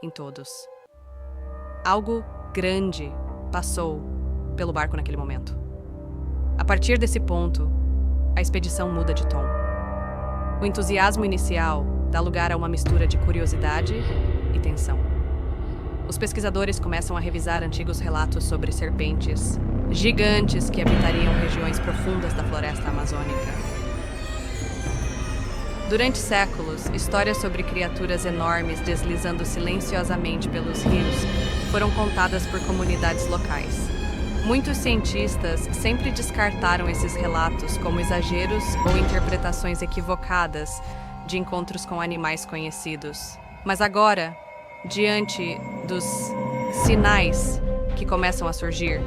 S7: em todos. Algo grande passou pelo barco naquele momento. A partir desse ponto, a expedição muda de tom. O entusiasmo inicial dá lugar a uma mistura de curiosidade e tensão. Os pesquisadores começam a revisar antigos relatos sobre serpentes gigantes que habitariam regiões profundas da floresta amazônica. Durante séculos, histórias sobre criaturas enormes deslizando silenciosamente pelos rios foram contadas por comunidades locais. Muitos cientistas sempre descartaram esses relatos como exageros ou interpretações equivocadas de encontros com animais conhecidos. Mas agora, diante dos sinais que começam a surgir,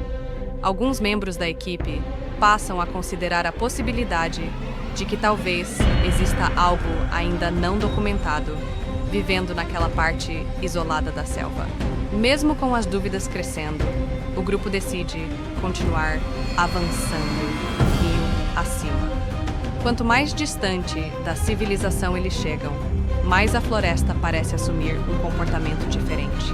S7: alguns membros da equipe passam a considerar a possibilidade de que talvez exista algo ainda não documentado vivendo naquela parte isolada da selva. Mesmo com as dúvidas crescendo, o grupo decide continuar avançando rio acima. Quanto mais distante da civilização eles chegam, mais a floresta parece assumir um comportamento diferente.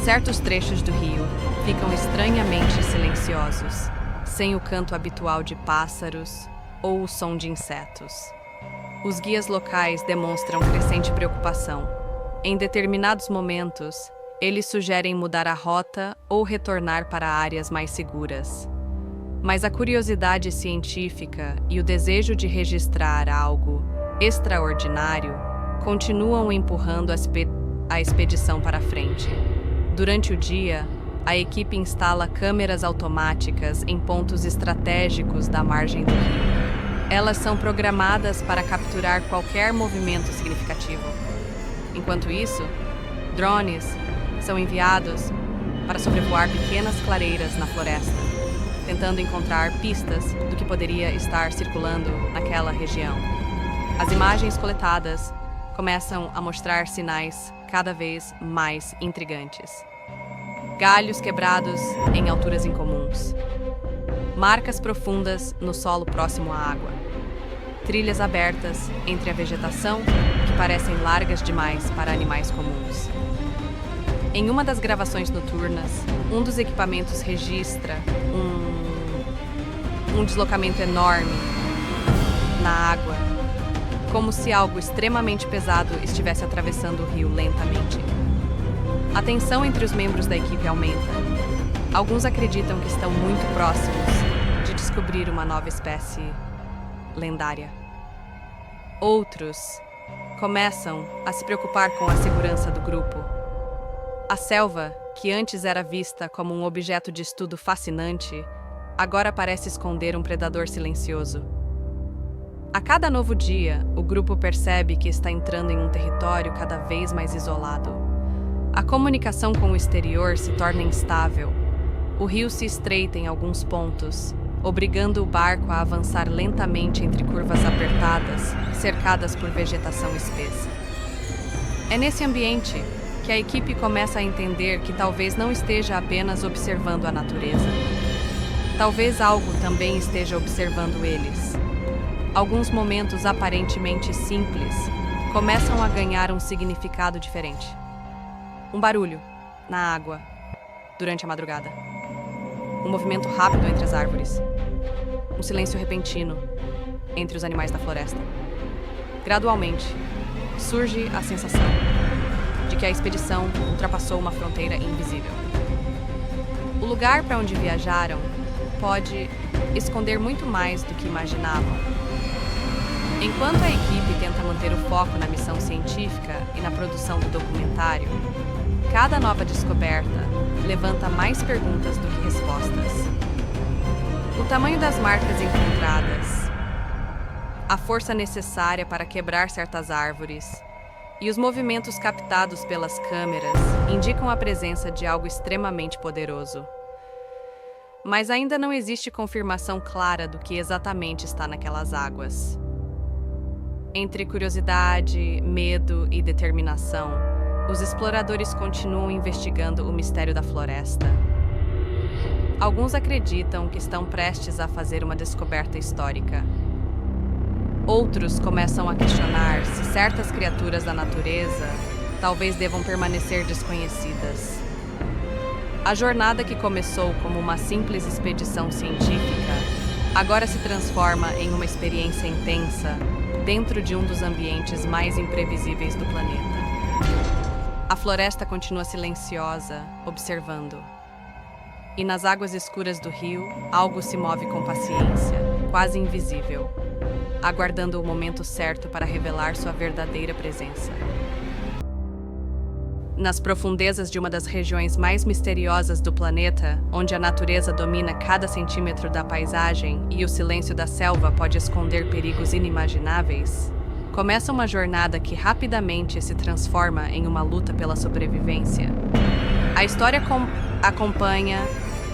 S7: Certos trechos do rio ficam estranhamente silenciosos, sem o canto habitual de pássaros ou o som de insetos. Os guias locais demonstram crescente preocupação. Em determinados momentos, eles sugerem mudar a rota ou retornar para áreas mais seguras. Mas a curiosidade científica e o desejo de registrar algo extraordinário continuam empurrando a expedição para frente. Durante o dia, a equipe instala câmeras automáticas em pontos estratégicos da margem do rio. Elas são programadas para capturar qualquer movimento significativo. Enquanto isso, drones são enviados para sobrevoar pequenas clareiras na floresta, tentando encontrar pistas do que poderia estar circulando naquela região. As imagens coletadas começam a mostrar sinais cada vez mais intrigantes. Galhos quebrados em alturas incomuns. Marcas profundas no solo próximo à água. Trilhas abertas entre a vegetação que parecem largas demais para animais comuns. Em uma das gravações noturnas, um dos equipamentos registra um deslocamento enorme na água, como se algo extremamente pesado estivesse atravessando o rio lentamente. A tensão entre os membros da equipe aumenta. Alguns acreditam que estão muito próximos de descobrir uma nova espécie lendária. Outros começam a se preocupar com a segurança do grupo. A selva, que antes era vista como um objeto de estudo fascinante, agora parece esconder um predador silencioso. A cada novo dia, o grupo percebe que está entrando em um território cada vez mais isolado. A comunicação com o exterior se torna instável. O rio se estreita em alguns pontos, obrigando o barco a avançar lentamente entre curvas apertadas, cercadas por vegetação espessa. É nesse ambiente que a equipe começa a entender que talvez não esteja apenas observando a natureza. Talvez algo também esteja observando eles. Alguns momentos aparentemente simples começam a ganhar um significado diferente. Um barulho na água durante a madrugada. Um movimento rápido entre as árvores. Um silêncio repentino entre os animais da floresta. Gradualmente, surge a sensação de que a expedição ultrapassou uma fronteira invisível. O lugar para onde viajaram pode esconder muito mais do que imaginavam. Enquanto a equipe tenta manter o foco na missão científica e na produção do documentário, cada nova descoberta levanta mais perguntas do que respostas. O tamanho das marcas encontradas, a força necessária para quebrar certas árvores e os movimentos captados pelas câmeras indicam a presença de algo extremamente poderoso. Mas ainda não existe confirmação clara do que exatamente está naquelas águas. Entre curiosidade, medo e determinação, os exploradores continuam investigando o mistério da floresta. Alguns acreditam que estão prestes a fazer uma descoberta histórica. Outros começam a questionar se certas criaturas da natureza talvez devam permanecer desconhecidas. A jornada que começou como uma simples expedição científica agora se transforma em uma experiência intensa dentro de um dos ambientes mais imprevisíveis do planeta. A floresta continua silenciosa, observando. E nas águas escuras do rio, algo se move com paciência, quase invisível, aguardando o momento certo para revelar sua verdadeira presença. Nas profundezas de uma das regiões mais misteriosas do planeta, onde a natureza domina cada centímetro da paisagem e o silêncio da selva pode esconder perigos inimagináveis, começa uma jornada que rapidamente se transforma em uma luta pela sobrevivência. A história acompanha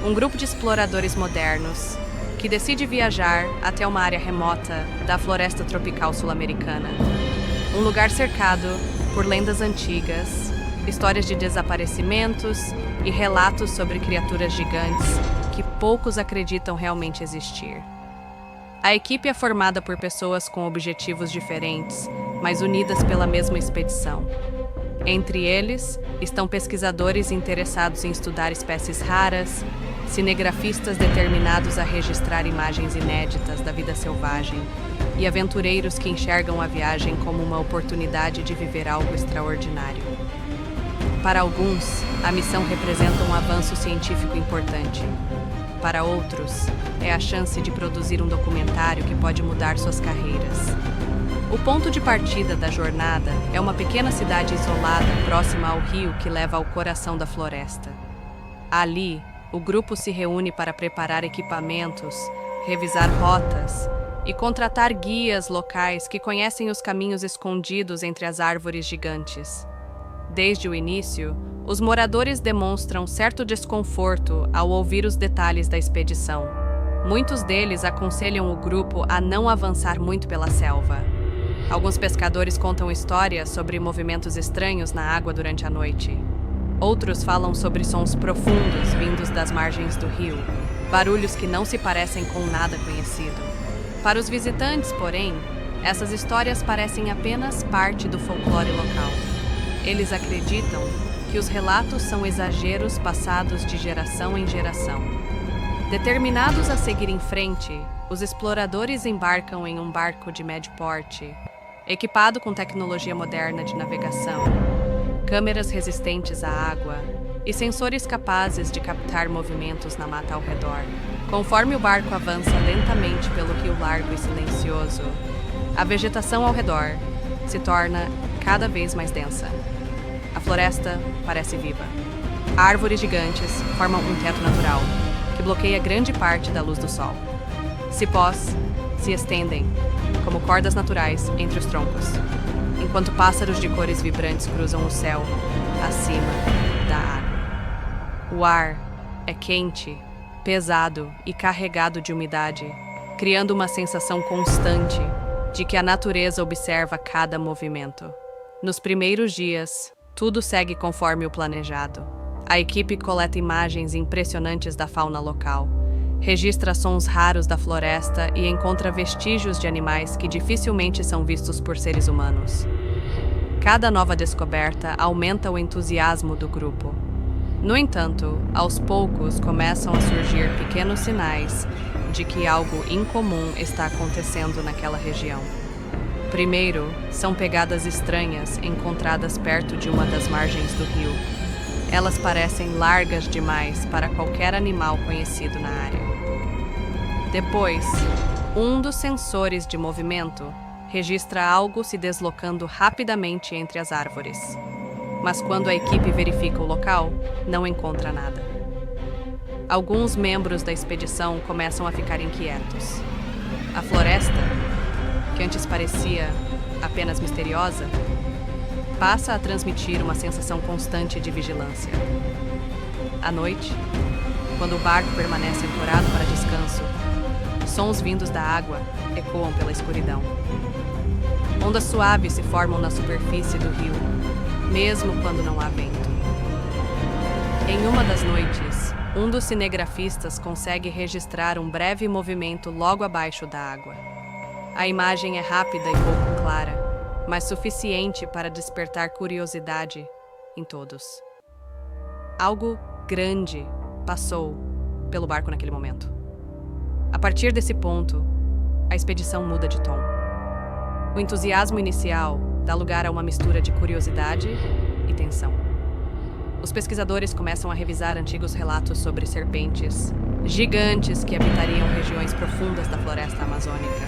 S7: um grupo de exploradores modernos que decide viajar até uma área remota da floresta tropical sul-americana. Um lugar cercado por lendas antigas, histórias de desaparecimentos e relatos sobre criaturas gigantes que poucos acreditam realmente existir. A equipe é formada por pessoas com objetivos diferentes, mas unidas pela mesma expedição. Entre eles estão pesquisadores interessados em estudar espécies raras, cinegrafistas determinados a registrar imagens inéditas da vida selvagem e aventureiros que enxergam a viagem como uma oportunidade de viver algo extraordinário. Para alguns, a missão representa um avanço científico importante. Para outros, é a chance de produzir um documentário que pode mudar suas carreiras. O ponto de partida da jornada é uma pequena cidade isolada próxima ao rio que leva ao coração da floresta. Ali, o grupo se reúne para preparar equipamentos, revisar rotas e contratar guias locais que conhecem os caminhos escondidos entre as árvores gigantes. Desde o início, os moradores demonstram certo desconforto ao ouvir os detalhes da expedição. Muitos deles aconselham o grupo a não avançar muito pela selva. Alguns pescadores contam histórias sobre movimentos estranhos na água durante a noite. Outros falam sobre sons profundos vindos das margens do rio, barulhos que não se parecem com nada conhecido. Para os visitantes, porém, essas histórias parecem apenas parte do folclore local. Eles acreditam que os relatos são exageros passados de geração em geração. Determinados a seguir em frente, os exploradores embarcam em um barco de médio porte, equipado com tecnologia moderna de navegação, câmeras resistentes à água e sensores capazes de captar movimentos na mata ao redor. Conforme o barco avança lentamente pelo rio largo e silencioso, a vegetação ao redor se torna cada vez mais densa. A floresta parece viva. Árvores gigantes formam um teto natural, que bloqueia grande parte da luz do sol. Cipós se estendem, como cordas naturais, entre os troncos, enquanto pássaros de cores vibrantes cruzam o céu acima da água. O ar é quente, pesado e carregado de umidade, criando uma sensação constante de que a natureza observa cada movimento. Nos primeiros dias, tudo segue conforme o planejado. A equipe coleta imagens impressionantes da fauna local, registra sons raros da floresta e encontra vestígios de animais que dificilmente são vistos por seres humanos. Cada nova descoberta aumenta o entusiasmo do grupo. No entanto, aos poucos começam a surgir pequenos sinais de que algo incomum está acontecendo naquela região. Primeiro, são pegadas estranhas encontradas perto de uma das margens do rio. Elas parecem largas demais para qualquer animal conhecido na área. Depois, um dos sensores de movimento registra algo se deslocando rapidamente entre as árvores. Mas quando a equipe verifica o local, não encontra nada. Alguns membros da expedição começam a ficar inquietos. A floresta, que antes parecia apenas misteriosa, passa a transmitir uma sensação constante de vigilância. À noite, quando o barco permanece ancorado para descanso, sons vindos da água ecoam pela escuridão. Ondas suaves se formam na superfície do rio, mesmo quando não há vento. Em uma das noites, um dos cinegrafistas consegue registrar um breve movimento logo abaixo da água. A imagem é rápida e pouco clara, mas suficiente para despertar curiosidade em todos. Algo grande passou pelo barco naquele momento. A partir desse ponto, a expedição muda de tom. O entusiasmo inicial dá lugar a uma mistura de curiosidade e tensão. Os pesquisadores começam a revisar antigos relatos sobre serpentes gigantes que habitariam regiões profundas da floresta amazônica.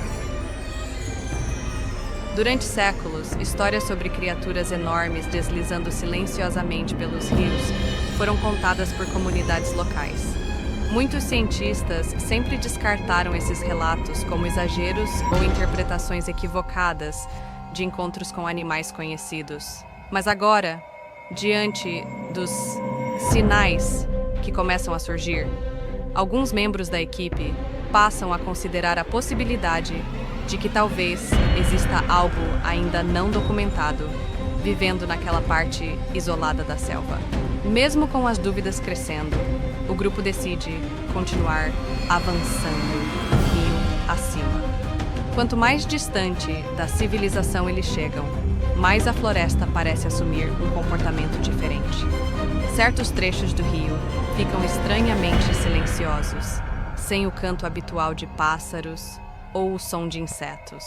S7: Durante séculos, histórias sobre criaturas enormes deslizando silenciosamente pelos rios foram contadas por comunidades locais. Muitos cientistas sempre descartaram esses relatos como exageros ou interpretações equivocadas de encontros com animais conhecidos. Mas agora, diante dos sinais que começam a surgir, alguns membros da equipe passam a considerar a possibilidade de que talvez exista algo ainda não documentado vivendo naquela parte isolada da selva. Mesmo com as dúvidas crescendo, o grupo decide continuar avançando rio acima. Quanto mais distante da civilização eles chegam, mais a floresta parece assumir um comportamento diferente. Certos trechos do rio ficam estranhamente silenciosos, sem o canto habitual de pássaros ou o som de insetos.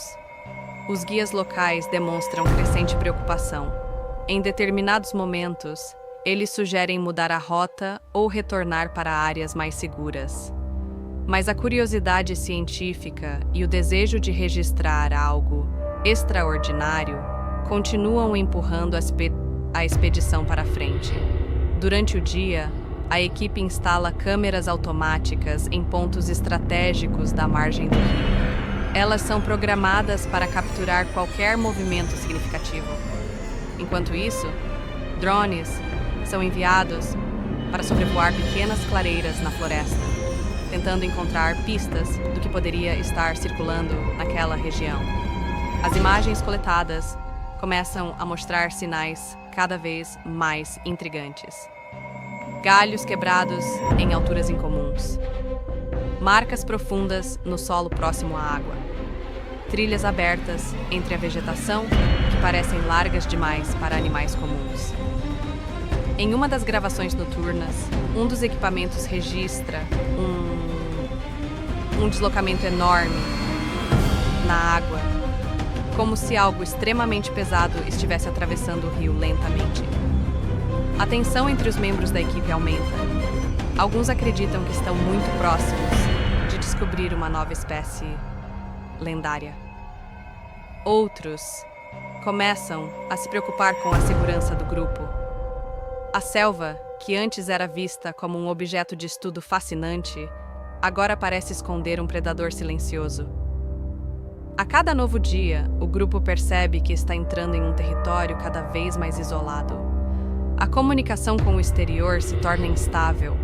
S7: Os guias locais demonstram crescente preocupação. Em determinados momentos, eles sugerem mudar a rota ou retornar para áreas mais seguras. Mas a curiosidade científica e o desejo de registrar algo extraordinário continuam empurrando a expedição para frente. Durante o dia, a equipe instala câmeras automáticas em pontos estratégicos da margem do rio. Elas são programadas para capturar qualquer movimento significativo. Enquanto isso, drones são enviados para sobrevoar pequenas clareiras na floresta, tentando encontrar pistas do que poderia estar circulando naquela região. As imagens coletadas começam a mostrar sinais cada vez mais intrigantes. Galhos quebrados em alturas incomuns. Marcas profundas no solo próximo à água. Trilhas abertas entre a vegetação que parecem largas demais para animais comuns. Em uma das gravações noturnas, um dos equipamentos registra um deslocamento enorme na água, como se algo extremamente pesado estivesse atravessando o rio lentamente. A tensão entre os membros da equipe aumenta. Alguns acreditam que estão muito próximos de descobrir uma nova espécie lendária. Outros começam a se preocupar com a segurança do grupo. A selva, que antes era vista como um objeto de estudo fascinante, agora parece esconder um predador silencioso. A cada novo dia, o grupo percebe que está entrando em um território cada vez mais isolado. A comunicação com o exterior se torna instável.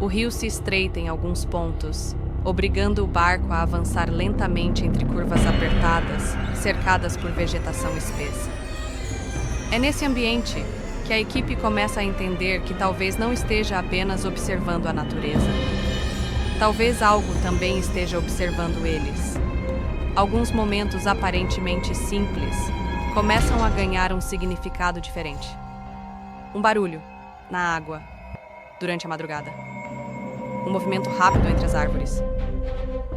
S7: O rio se estreita em alguns pontos, obrigando o barco a avançar lentamente entre curvas apertadas, cercadas por vegetação espessa. É nesse ambiente que a equipe começa a entender que talvez não esteja apenas observando a natureza. Talvez algo também esteja observando eles. Alguns momentos aparentemente simples começam a ganhar um significado diferente. Um barulho na água durante a madrugada. Um movimento rápido entre as árvores.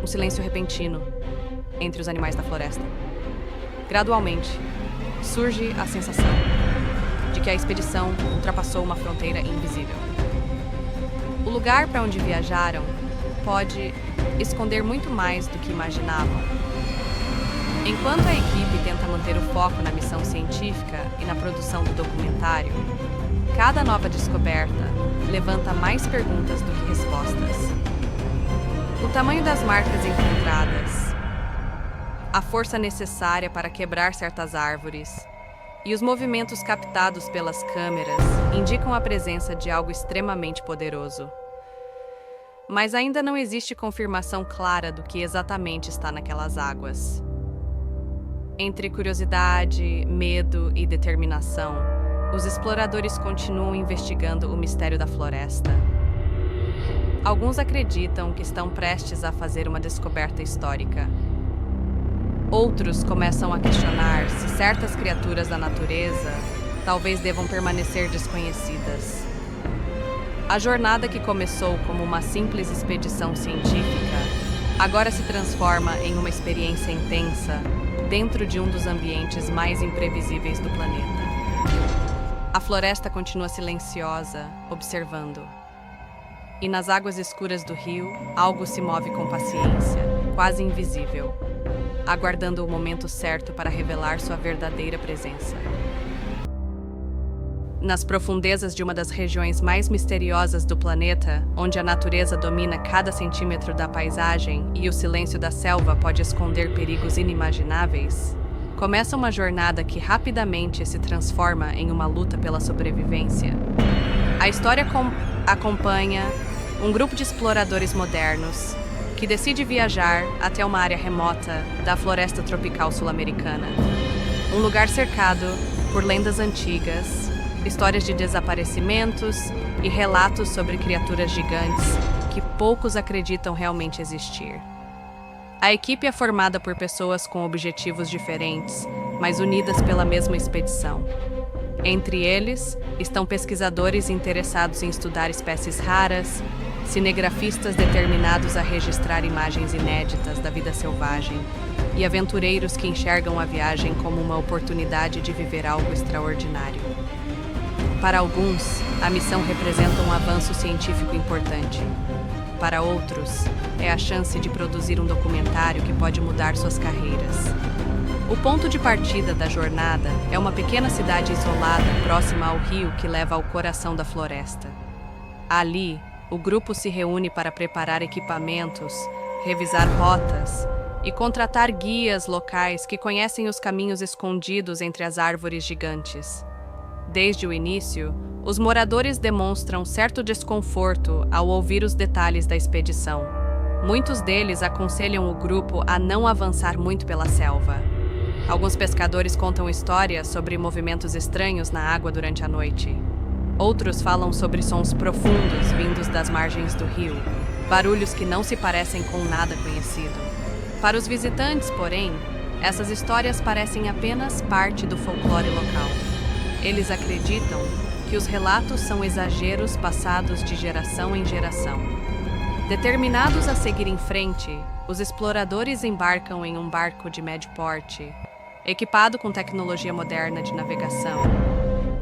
S7: Um silêncio repentino entre os animais da floresta. Gradualmente, surge a sensação de que a expedição ultrapassou uma fronteira invisível. O lugar para onde viajaram pode esconder muito mais do que imaginavam. Enquanto a equipe tenta manter o foco na missão científica e na produção do documentário, cada nova descoberta levanta mais perguntas do que respostas. O tamanho das marcas encontradas, a força necessária para quebrar certas árvores e os movimentos captados pelas câmeras indicam a presença de algo extremamente poderoso. Mas ainda não existe confirmação clara do que exatamente está naquelas águas. Entre curiosidade, medo e determinação, os exploradores continuam investigando o mistério da floresta. Alguns acreditam que estão prestes a fazer uma descoberta histórica. Outros começam a questionar se certas criaturas da natureza talvez devam permanecer desconhecidas. A jornada que começou como uma simples expedição científica agora se transforma em uma experiência intensa dentro de um dos ambientes mais imprevisíveis do planeta. A floresta continua silenciosa, observando. E nas águas escuras do rio, algo se move com paciência, quase invisível, aguardando o momento certo para revelar sua verdadeira presença. Nas profundezas de uma das regiões mais misteriosas do planeta, onde a natureza domina cada centímetro da paisagem e o silêncio da selva pode esconder perigos inimagináveis, começa uma jornada que rapidamente se transforma em uma luta pela sobrevivência. A história acompanha um grupo de exploradores modernos que decide viajar até uma área remota da floresta tropical sul-americana. Um lugar cercado por lendas antigas, histórias de desaparecimentos e relatos sobre criaturas gigantes que poucos acreditam realmente existir. A equipe é formada por pessoas com objetivos diferentes, mas unidas pela mesma expedição. Entre eles estão pesquisadores interessados em estudar espécies raras, cinegrafistas determinados a registrar imagens inéditas da vida selvagem e aventureiros que enxergam a viagem como uma oportunidade de viver algo extraordinário. Para alguns, a missão representa um avanço científico importante. Para outros, é a chance de produzir um documentário que pode mudar suas carreiras. O ponto de partida da jornada é uma pequena cidade isolada próxima ao rio que leva ao coração da floresta. Ali, o grupo se reúne para preparar equipamentos, revisar rotas e contratar guias locais que conhecem os caminhos escondidos entre as árvores gigantes. Desde o início, os moradores demonstram certo desconforto ao ouvir os detalhes da expedição. Muitos deles aconselham o grupo a não avançar muito pela selva. Alguns pescadores contam histórias sobre movimentos estranhos na água durante a noite. Outros falam sobre sons profundos vindos das margens do rio, barulhos que não se parecem com nada conhecido. Para os visitantes, porém, essas histórias parecem apenas parte do folclore local. Eles acreditam que os relatos são exageros passados de geração em geração. Determinados a seguir em frente, os exploradores embarcam em um barco de médio porte, equipado com tecnologia moderna de navegação,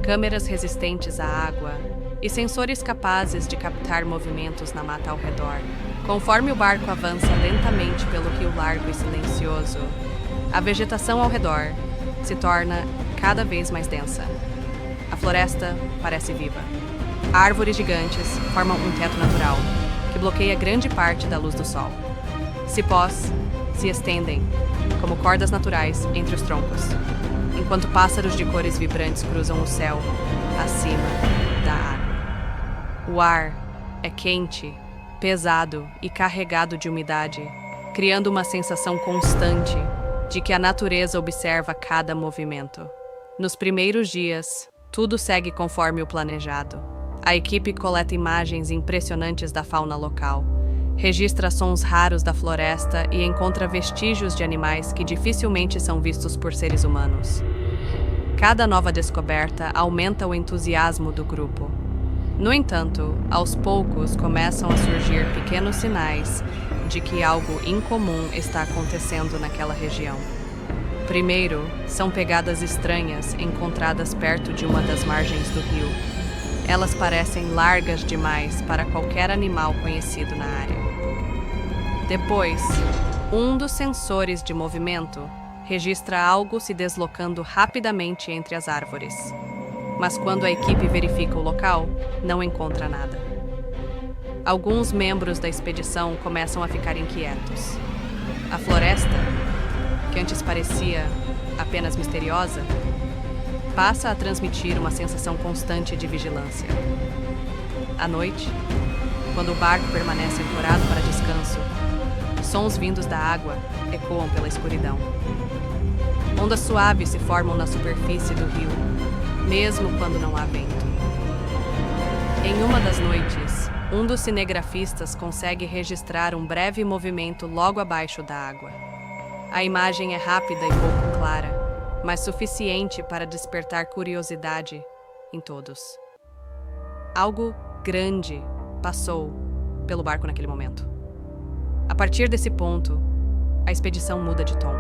S7: câmeras resistentes à água e sensores capazes de captar movimentos na mata ao redor. Conforme o barco avança lentamente pelo rio largo e silencioso, a vegetação ao redor se torna cada vez mais densa. A floresta parece viva. Árvores gigantes formam um teto natural, que bloqueia grande parte da luz do sol. Cipós se estendem, como cordas naturais, entre os troncos, enquanto pássaros de cores vibrantes cruzam o céu acima da água. O ar é quente, pesado e carregado de umidade, criando uma sensação constante de que a natureza observa cada movimento. Nos primeiros dias, tudo segue conforme o planejado. A equipe coleta imagens impressionantes da fauna local, registra sons raros da floresta e encontra vestígios de animais que dificilmente são vistos por seres humanos. Cada nova descoberta aumenta o entusiasmo do grupo. No entanto, aos poucos começam a surgir pequenos sinais de que algo incomum está acontecendo naquela região. Primeiro, são pegadas estranhas encontradas perto de uma das margens do rio. Elas parecem largas demais para qualquer animal conhecido na área. Depois, um dos sensores de movimento registra algo se deslocando rapidamente entre as árvores. Mas quando a equipe verifica o local, não encontra nada. Alguns membros da expedição começam a ficar inquietos. A floresta, que antes parecia apenas misteriosa, passa a transmitir uma sensação constante de vigilância. À noite, quando o barco permanece ancorado para descanso, sons vindos da água ecoam pela escuridão. Ondas suaves se formam na superfície do rio, mesmo quando não há vento. Em uma das noites, um dos cinegrafistas consegue registrar um breve movimento logo abaixo da água. A imagem é rápida e pouco clara, mas suficiente para despertar curiosidade em todos. Algo grande passou pelo barco naquele momento. A partir desse ponto, a expedição muda de tom.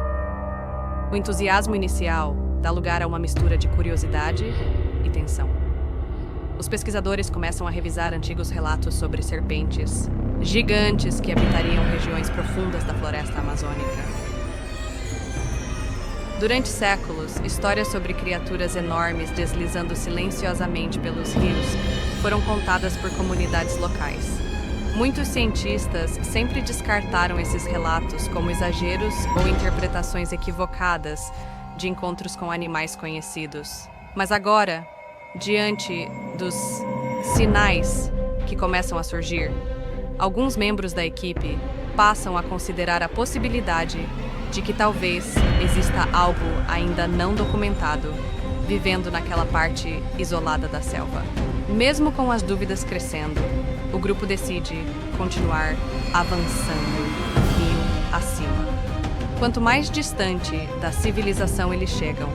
S7: O entusiasmo inicial dá lugar a uma mistura de curiosidade e tensão. Os pesquisadores começam a revisar antigos relatos sobre serpentes gigantes que habitariam regiões profundas da floresta amazônica. Durante séculos, histórias sobre criaturas enormes deslizando silenciosamente pelos rios foram contadas por comunidades locais. Muitos cientistas sempre descartaram esses relatos como exageros ou interpretações equivocadas de encontros com animais conhecidos. Mas agora, diante dos sinais que começam a surgir, alguns membros da equipe passam a considerar a possibilidade de que talvez exista algo ainda não documentado vivendo naquela parte isolada da selva. Mesmo com as dúvidas crescendo, o grupo decide continuar avançando rio acima. Quanto mais distante da civilização eles chegam,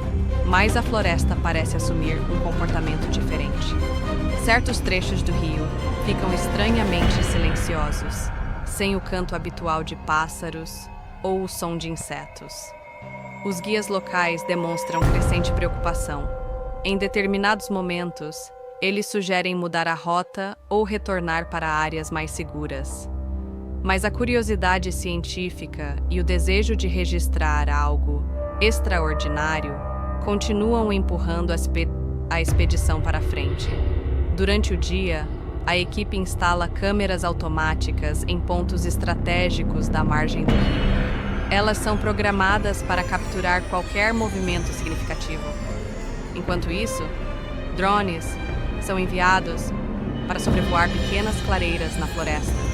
S7: mais a floresta parece assumir um comportamento diferente. Certos trechos do rio ficam estranhamente silenciosos, sem o canto habitual de pássaros ou o som de insetos. Os guias locais demonstram crescente preocupação. Em determinados momentos, eles sugerem mudar a rota ou retornar para áreas mais seguras. Mas a curiosidade científica e o desejo de registrar algo extraordinário continuam empurrando a expedição para frente. Durante o dia, a equipe instala câmeras automáticas em pontos estratégicos da margem do rio. Elas são programadas para capturar qualquer movimento significativo. Enquanto isso, drones são enviados para sobrevoar pequenas clareiras na floresta,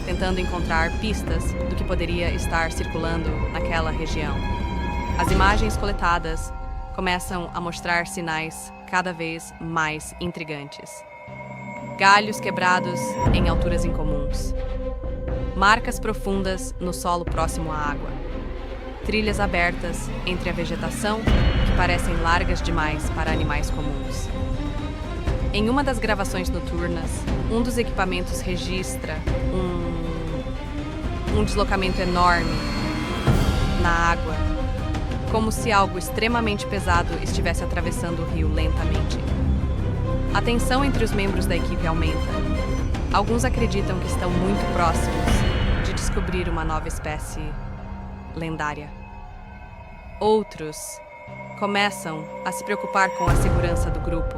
S7: tentando encontrar pistas do que poderia estar circulando naquela região. As imagens coletadas começam a mostrar sinais cada vez mais intrigantes. Galhos quebrados em alturas incomuns. Marcas profundas no solo próximo à água. Trilhas abertas entre a vegetação que parecem largas demais para animais comuns. Em uma das gravações noturnas, um dos equipamentos registra um deslocamento enorme na água, como se algo extremamente pesado estivesse atravessando o rio lentamente. A tensão entre os membros da equipe aumenta. Alguns acreditam que estão muito próximos de descobrir uma nova espécie lendária. Outros começam a se preocupar com a segurança do grupo.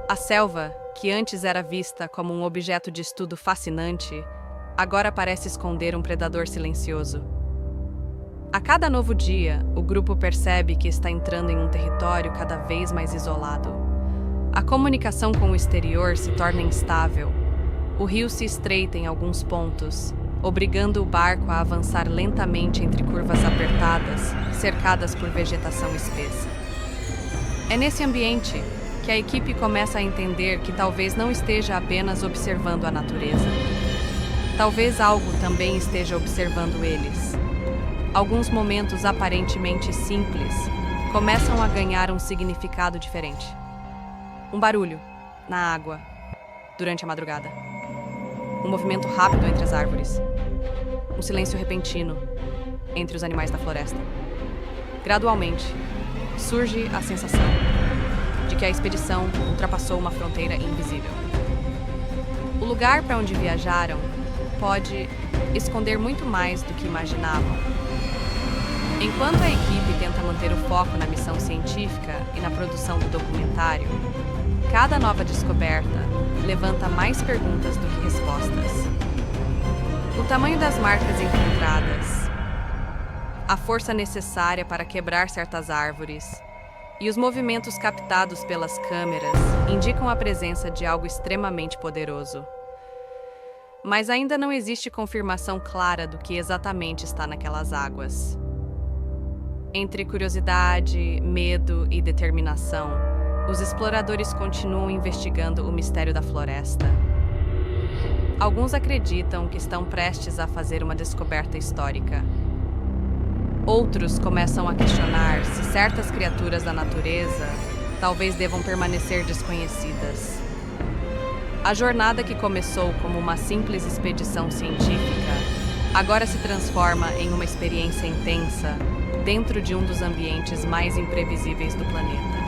S7: A selva, que antes era vista como um objeto de estudo fascinante, agora parece esconder um predador silencioso. A cada novo dia, o grupo percebe que está entrando em um território cada vez mais isolado. A comunicação com o exterior se torna instável. O rio se estreita em alguns pontos, obrigando o barco a avançar lentamente entre curvas apertadas, cercadas por vegetação espessa. É nesse ambiente que a equipe começa a entender que talvez não esteja apenas observando a natureza. Talvez algo também esteja observando eles. Alguns momentos aparentemente simples começam a ganhar um significado diferente. Um barulho na água durante a madrugada. Um movimento rápido entre as árvores. Um silêncio repentino entre os animais da floresta. Gradualmente, surge a sensação de que a expedição ultrapassou uma fronteira invisível. O lugar para onde viajaram pode esconder muito mais do que imaginavam. Enquanto a equipe tenta manter o foco na missão científica e na produção do documentário, cada nova descoberta levanta mais perguntas do que respostas. O tamanho das marcas encontradas, a força necessária para quebrar certas árvores e os movimentos captados pelas câmeras indicam a presença de algo extremamente poderoso. Mas ainda não existe confirmação clara do que exatamente está naquelas águas. Entre curiosidade, medo e determinação, os exploradores continuam investigando o mistério da floresta. Alguns acreditam que estão prestes a fazer uma descoberta histórica. Outros começam a questionar se certas criaturas da natureza talvez devam permanecer desconhecidas. A jornada que começou como uma simples expedição científica agora se transforma em uma experiência intensa dentro de um dos ambientes mais imprevisíveis do planeta.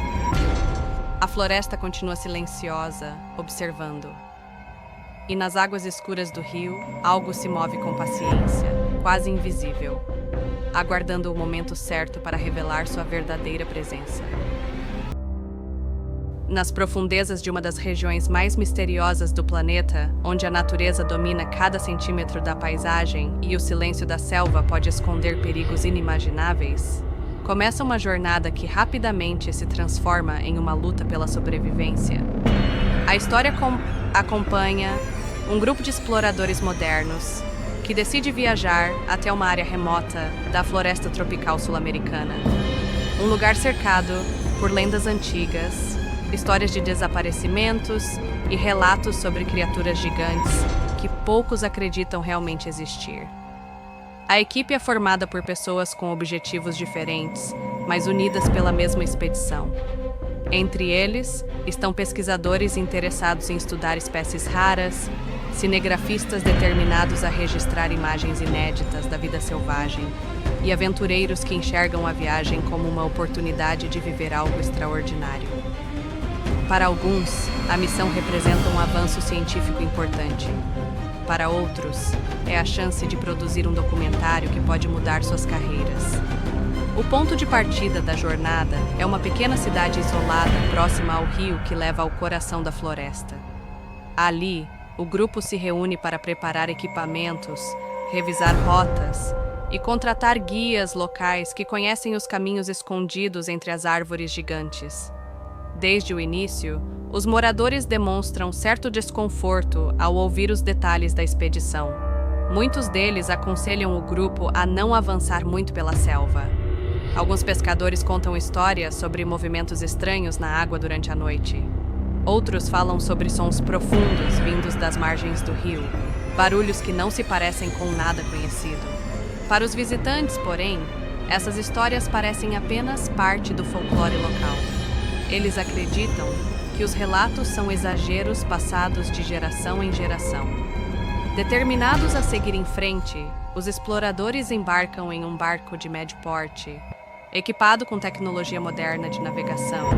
S7: A floresta continua silenciosa, observando. E nas águas escuras do rio, algo se move com paciência, quase invisível, aguardando o momento certo para revelar sua verdadeira presença. Nas profundezas de uma das regiões mais misteriosas do planeta, onde a natureza domina cada centímetro da paisagem e o silêncio da selva pode esconder perigos inimagináveis, começa uma jornada que rapidamente se transforma em uma luta pela sobrevivência. A história acompanha um grupo de exploradores modernos que decide viajar até uma área remota da floresta tropical sul-americana. Um lugar cercado por lendas antigas, histórias de desaparecimentos e relatos sobre criaturas gigantes que poucos acreditam realmente existir. A equipe é formada por pessoas com objetivos diferentes, mas unidas pela mesma expedição. Entre eles estão pesquisadores interessados em estudar espécies raras, cinegrafistas determinados a registrar imagens inéditas da vida selvagem e aventureiros que enxergam a viagem como uma oportunidade de viver algo extraordinário. Para alguns, a missão representa um avanço científico importante. Para outros, é a chance de produzir um documentário que pode mudar suas carreiras. O ponto de partida da jornada é uma pequena cidade isolada próxima ao rio que leva ao coração da floresta. Ali, o grupo se reúne para preparar equipamentos, revisar rotas e contratar guias locais que conhecem os caminhos escondidos entre as árvores gigantes. Desde o início, os moradores demonstram certo desconforto ao ouvir os detalhes da expedição. Muitos deles aconselham o grupo a não avançar muito pela selva. Alguns pescadores contam histórias sobre movimentos estranhos na água durante a noite. Outros falam sobre sons profundos vindos das margens do rio, barulhos que não se parecem com nada conhecido. Para os visitantes, porém, essas histórias parecem apenas parte do folclore local. Eles acreditam que os relatos são exageros passados de geração em geração. Determinados a seguir em frente, os exploradores embarcam em um barco de médio porte, equipado com tecnologia moderna de navegação,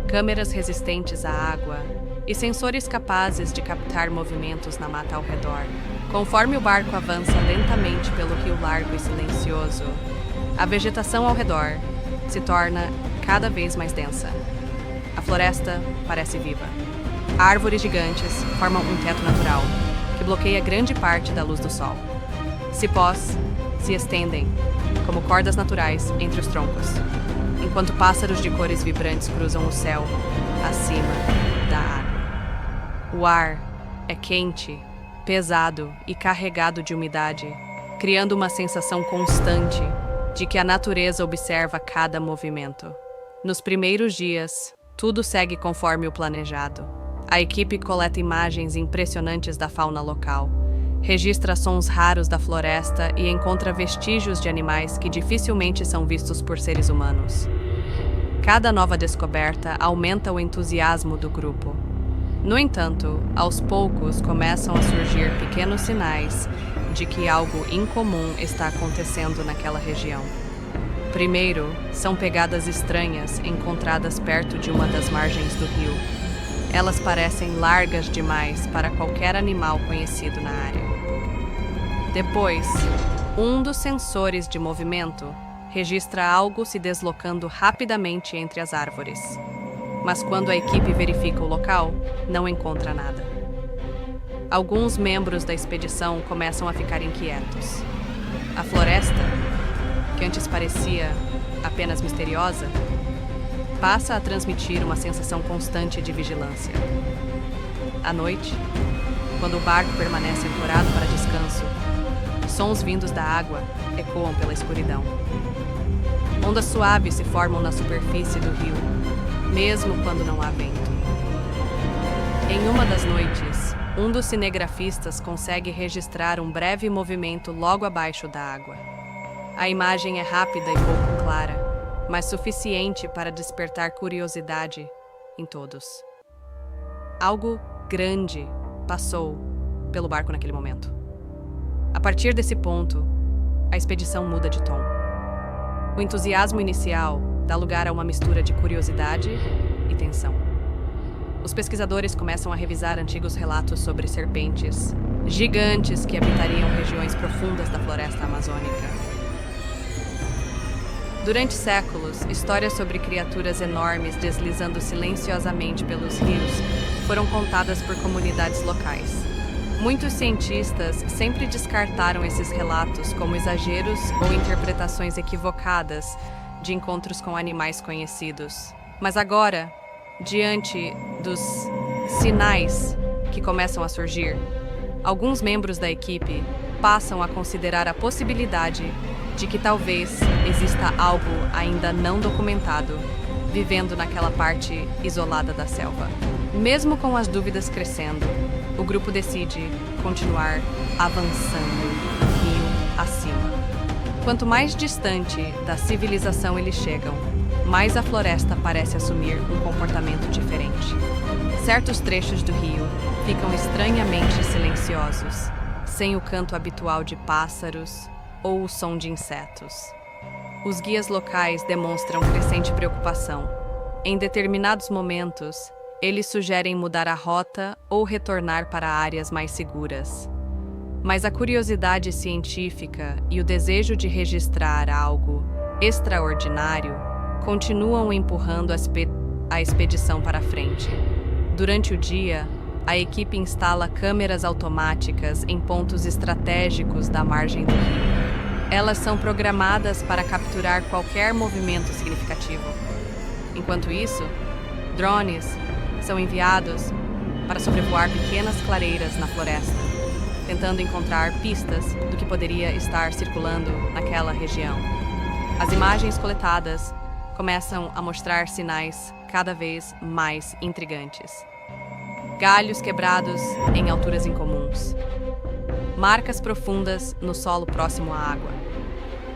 S7: câmeras resistentes à água e sensores capazes de captar movimentos na mata ao redor. Conforme o barco avança lentamente pelo rio largo e silencioso, a vegetação ao redor se torna cada vez mais densa. A floresta parece viva. Árvores gigantes formam um teto natural, que bloqueia grande parte da luz do sol. Cipós se estendem, como cordas naturais, entre os troncos, enquanto pássaros de cores vibrantes cruzam o céu, acima da água. O ar é quente, pesado e carregado de umidade, criando uma sensação constante de que a natureza observa cada movimento. Nos primeiros dias, tudo segue conforme o planejado. A equipe coleta imagens impressionantes da fauna local, registra sons raros da floresta e encontra vestígios de animais que dificilmente são vistos por seres humanos. Cada nova descoberta aumenta o entusiasmo do grupo. No entanto, aos poucos começam a surgir pequenos sinais de que algo incomum está acontecendo naquela região. Primeiro, são pegadas estranhas encontradas perto de uma das margens do rio. Elas parecem largas demais para qualquer animal conhecido na área. Depois, um dos sensores de movimento registra algo se deslocando rapidamente entre as árvores. Mas quando a equipe verifica o local, não encontra nada. Alguns membros da expedição começam a ficar inquietos. A floresta, que antes parecia apenas misteriosa, passa a transmitir uma sensação constante de vigilância. À noite, quando o barco permanece ancorado para descanso, sons vindos da água ecoam pela escuridão. Ondas suaves se formam na superfície do rio, mesmo quando não há vento. Em uma das noites, um dos cinegrafistas consegue registrar um breve movimento logo abaixo da água. A imagem é rápida e pouco clara, mas suficiente para despertar curiosidade em todos. Algo grande passou pelo barco naquele momento. A partir desse ponto, a expedição muda de tom. O entusiasmo inicial dá lugar a uma mistura de curiosidade e tensão. Os pesquisadores começam a revisar antigos relatos sobre serpentes gigantes que habitariam regiões profundas da floresta amazônica. Durante séculos, histórias sobre criaturas enormes deslizando silenciosamente pelos rios foram contadas por comunidades locais. Muitos cientistas sempre descartaram esses relatos como exageros ou interpretações equivocadas de encontros com animais conhecidos. Mas agora, diante dos sinais que começam a surgir, alguns membros da equipe passam a considerar a possibilidade de que talvez exista algo ainda não documentado vivendo naquela parte isolada da selva. Mesmo com as dúvidas crescendo, o grupo decide continuar avançando rio acima. Quanto mais distante da civilização eles chegam, mais a floresta parece assumir um comportamento diferente. Certos trechos do rio ficam estranhamente silenciosos, sem o canto habitual de pássaros ou o som de insetos. Os guias locais demonstram crescente preocupação. Em determinados momentos, eles sugerem mudar a rota ou retornar para áreas mais seguras. Mas a curiosidade científica e o desejo de registrar algo extraordinário continuam empurrando a expedição para frente. Durante o dia, a equipe instala câmeras automáticas em pontos estratégicos da margem do rio. Elas são programadas para capturar qualquer movimento significativo. Enquanto isso, drones são enviados para sobrevoar pequenas clareiras na floresta, tentando encontrar pistas do que poderia estar circulando naquela região. As imagens coletadas começam a mostrar sinais cada vez mais intrigantes. Galhos quebrados em alturas incomuns. Marcas profundas no solo próximo à água.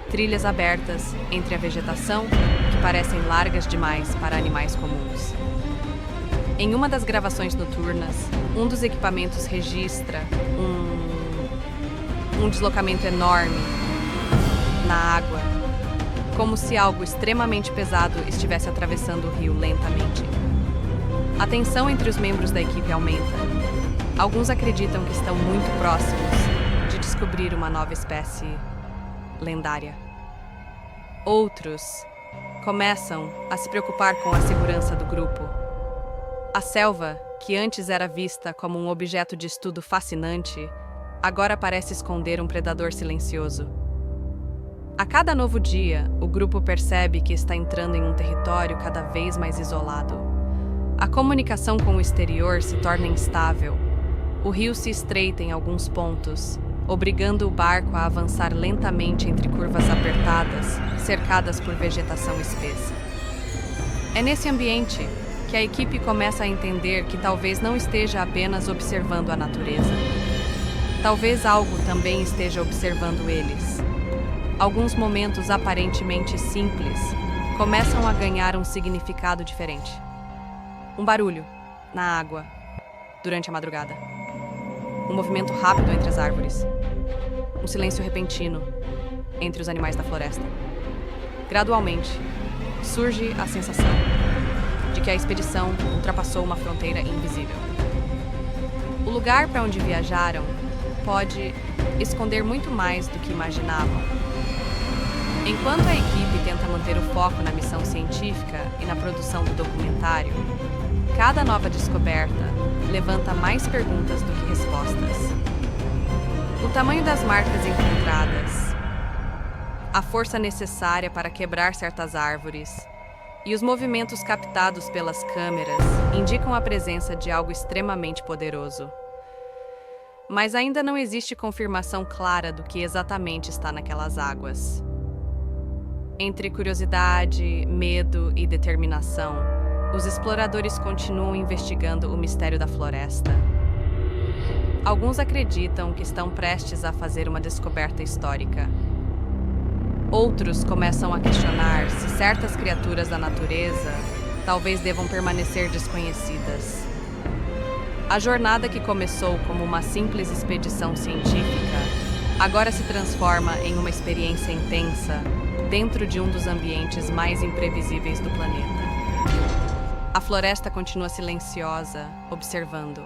S7: Trilhas abertas entre a vegetação que parecem largas demais para animais comuns. Em uma das gravações noturnas, um dos equipamentos registra um deslocamento enorme na água, como se algo extremamente pesado estivesse atravessando o rio lentamente. A tensão entre os membros da equipe aumenta. Alguns acreditam que estão muito próximos de descobrir uma nova espécie lendária. Outros começam a se preocupar com a segurança do grupo. A selva, que antes era vista como um objeto de estudo fascinante, agora parece esconder um predador silencioso. A cada novo dia, o grupo percebe que está entrando em um território cada vez mais isolado. A comunicação com o exterior se torna instável. O rio se estreita em alguns pontos, obrigando o barco a avançar lentamente entre curvas apertadas, cercadas por vegetação espessa. É nesse ambiente que a equipe começa a entender que talvez não esteja apenas observando a natureza. Talvez algo também esteja observando eles. Alguns momentos aparentemente simples começam a ganhar um significado diferente. Um barulho na água durante a madrugada. Um movimento rápido entre as árvores. Um silêncio repentino entre os animais da floresta. Gradualmente, surge a sensação de que a expedição ultrapassou uma fronteira invisível. O lugar para onde viajaram pode esconder muito mais do que imaginavam. Enquanto a equipe tenta manter o foco na missão científica e na produção do documentário, cada nova descoberta levanta mais perguntas do que respostas. O tamanho das marcas encontradas, a força necessária para quebrar certas árvores e os movimentos captados pelas câmeras indicam a presença de algo extremamente poderoso. Mas ainda não existe confirmação clara do que exatamente está naquelas águas. Entre curiosidade, medo e determinação, os exploradores continuam investigando o mistério da floresta. Alguns acreditam que estão prestes a fazer uma descoberta histórica. Outros começam a questionar se certas criaturas da natureza talvez devam permanecer desconhecidas. A jornada que começou como uma simples expedição científica agora se transforma em uma experiência intensa dentro de um dos ambientes mais imprevisíveis do planeta. A floresta continua silenciosa, observando.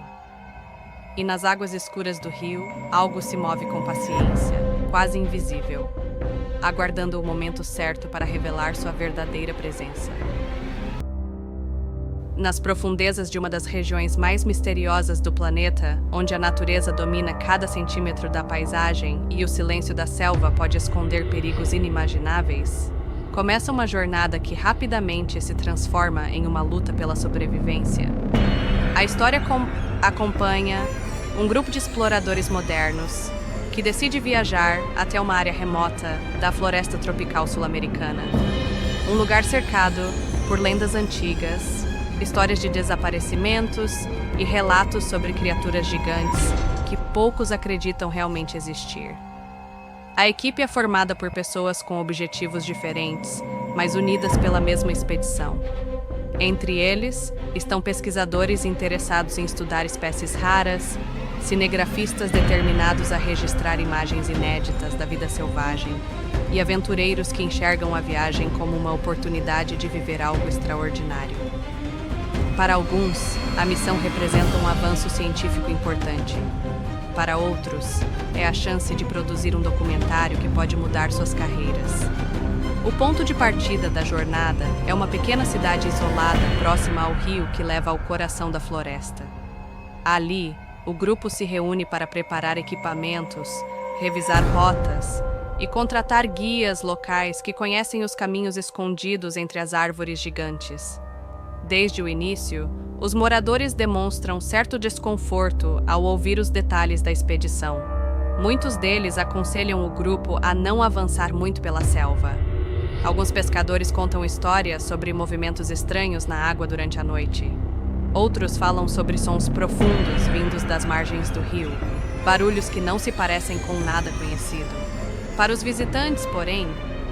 S7: E nas águas escuras do rio, algo se move com paciência, quase invisível, aguardando o momento certo para revelar sua verdadeira presença. Nas profundezas de uma das regiões mais misteriosas do planeta, onde a natureza domina cada centímetro da paisagem e o silêncio da selva pode esconder perigos inimagináveis, começa uma jornada que rapidamente se transforma em uma luta pela sobrevivência. A história acompanha um grupo de exploradores modernos que decide viajar até uma área remota da floresta tropical sul-americana. Um lugar cercado por lendas antigas, histórias de desaparecimentos e relatos sobre criaturas gigantes que poucos acreditam realmente existir. A equipe é formada por pessoas com objetivos diferentes, mas unidas pela mesma expedição. Entre eles estão pesquisadores interessados em estudar espécies raras, cinegrafistas determinados a registrar imagens inéditas da vida selvagem e aventureiros que enxergam a viagem como uma oportunidade de viver algo extraordinário. Para alguns, a missão representa um avanço científico importante. Para outros, é a chance de produzir um documentário que pode mudar suas carreiras. O ponto de partida da jornada é uma pequena cidade isolada próxima ao rio que leva ao coração da floresta. Ali, o grupo se reúne para preparar equipamentos, revisar rotas e contratar guias locais que conhecem os caminhos escondidos entre as árvores gigantes. Desde o início, os moradores demonstram certo desconforto ao ouvir os detalhes da expedição. Muitos deles aconselham o grupo a não avançar muito pela selva. Alguns pescadores contam histórias sobre movimentos estranhos na água durante a noite. Outros falam sobre sons profundos vindos das margens do rio, barulhos que não se parecem com nada conhecido. Para os visitantes, porém,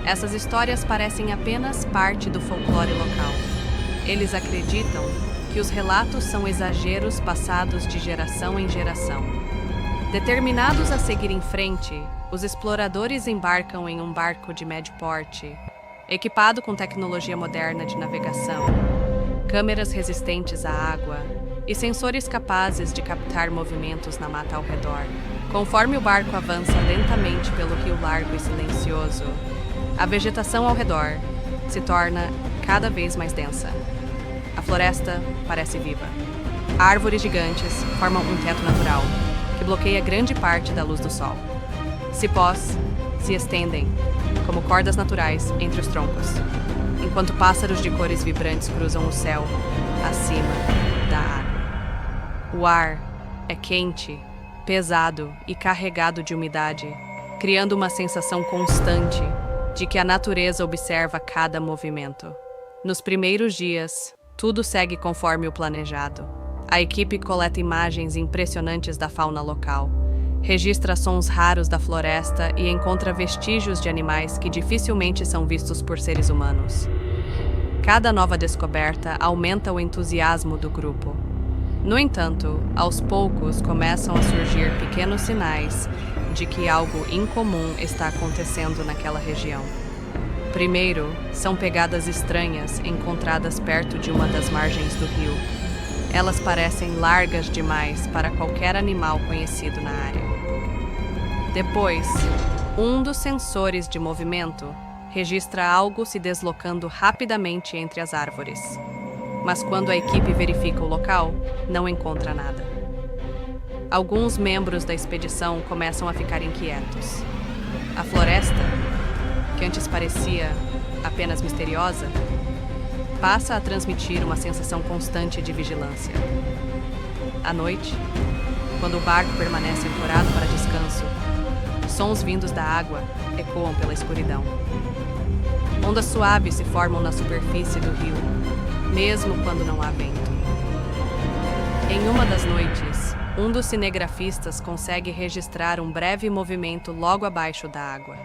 S7: essas histórias parecem apenas parte do folclore local. Eles acreditam que os relatos são exageros passados de geração em geração. Determinados a seguir em frente, os exploradores embarcam em um barco de médio porte, equipado com tecnologia moderna de navegação, câmeras resistentes à água e sensores capazes de captar movimentos na mata ao redor. Conforme o barco avança lentamente pelo rio largo e silencioso, a vegetação ao redor se torna cada vez mais densa. A floresta parece viva. Árvores gigantes formam um teto natural, que bloqueia grande parte da luz do sol. Cipós se estendem, como cordas naturais, entre os troncos, enquanto pássaros de cores vibrantes cruzam o céu acima da água. O ar é quente, pesado e carregado de umidade, criando uma sensação constante de que a natureza observa cada movimento. Nos primeiros dias, tudo segue conforme o planejado. A equipe coleta imagens impressionantes da fauna local, registra sons raros da floresta e encontra vestígios de animais que dificilmente são vistos por seres humanos. Cada nova descoberta aumenta o entusiasmo do grupo. No entanto, aos poucos começam a surgir pequenos sinais de que algo incomum está acontecendo naquela região. Primeiro, são pegadas estranhas encontradas perto de uma das margens do rio. Elas parecem largas demais para qualquer animal conhecido na área. Depois, um dos sensores de movimento registra algo se deslocando rapidamente entre as árvores. Mas quando a equipe verifica o local, não encontra nada. Alguns membros da expedição começam a ficar inquietos. A floresta, que antes parecia apenas misteriosa, passa a transmitir uma sensação constante de vigilância. À noite, quando o barco permanece ancorado para descanso, sons vindos da água ecoam pela escuridão. Ondas suaves se formam na superfície do rio, mesmo quando não há vento. Em uma das noites, um dos cinegrafistas consegue registrar um breve movimento logo abaixo da água.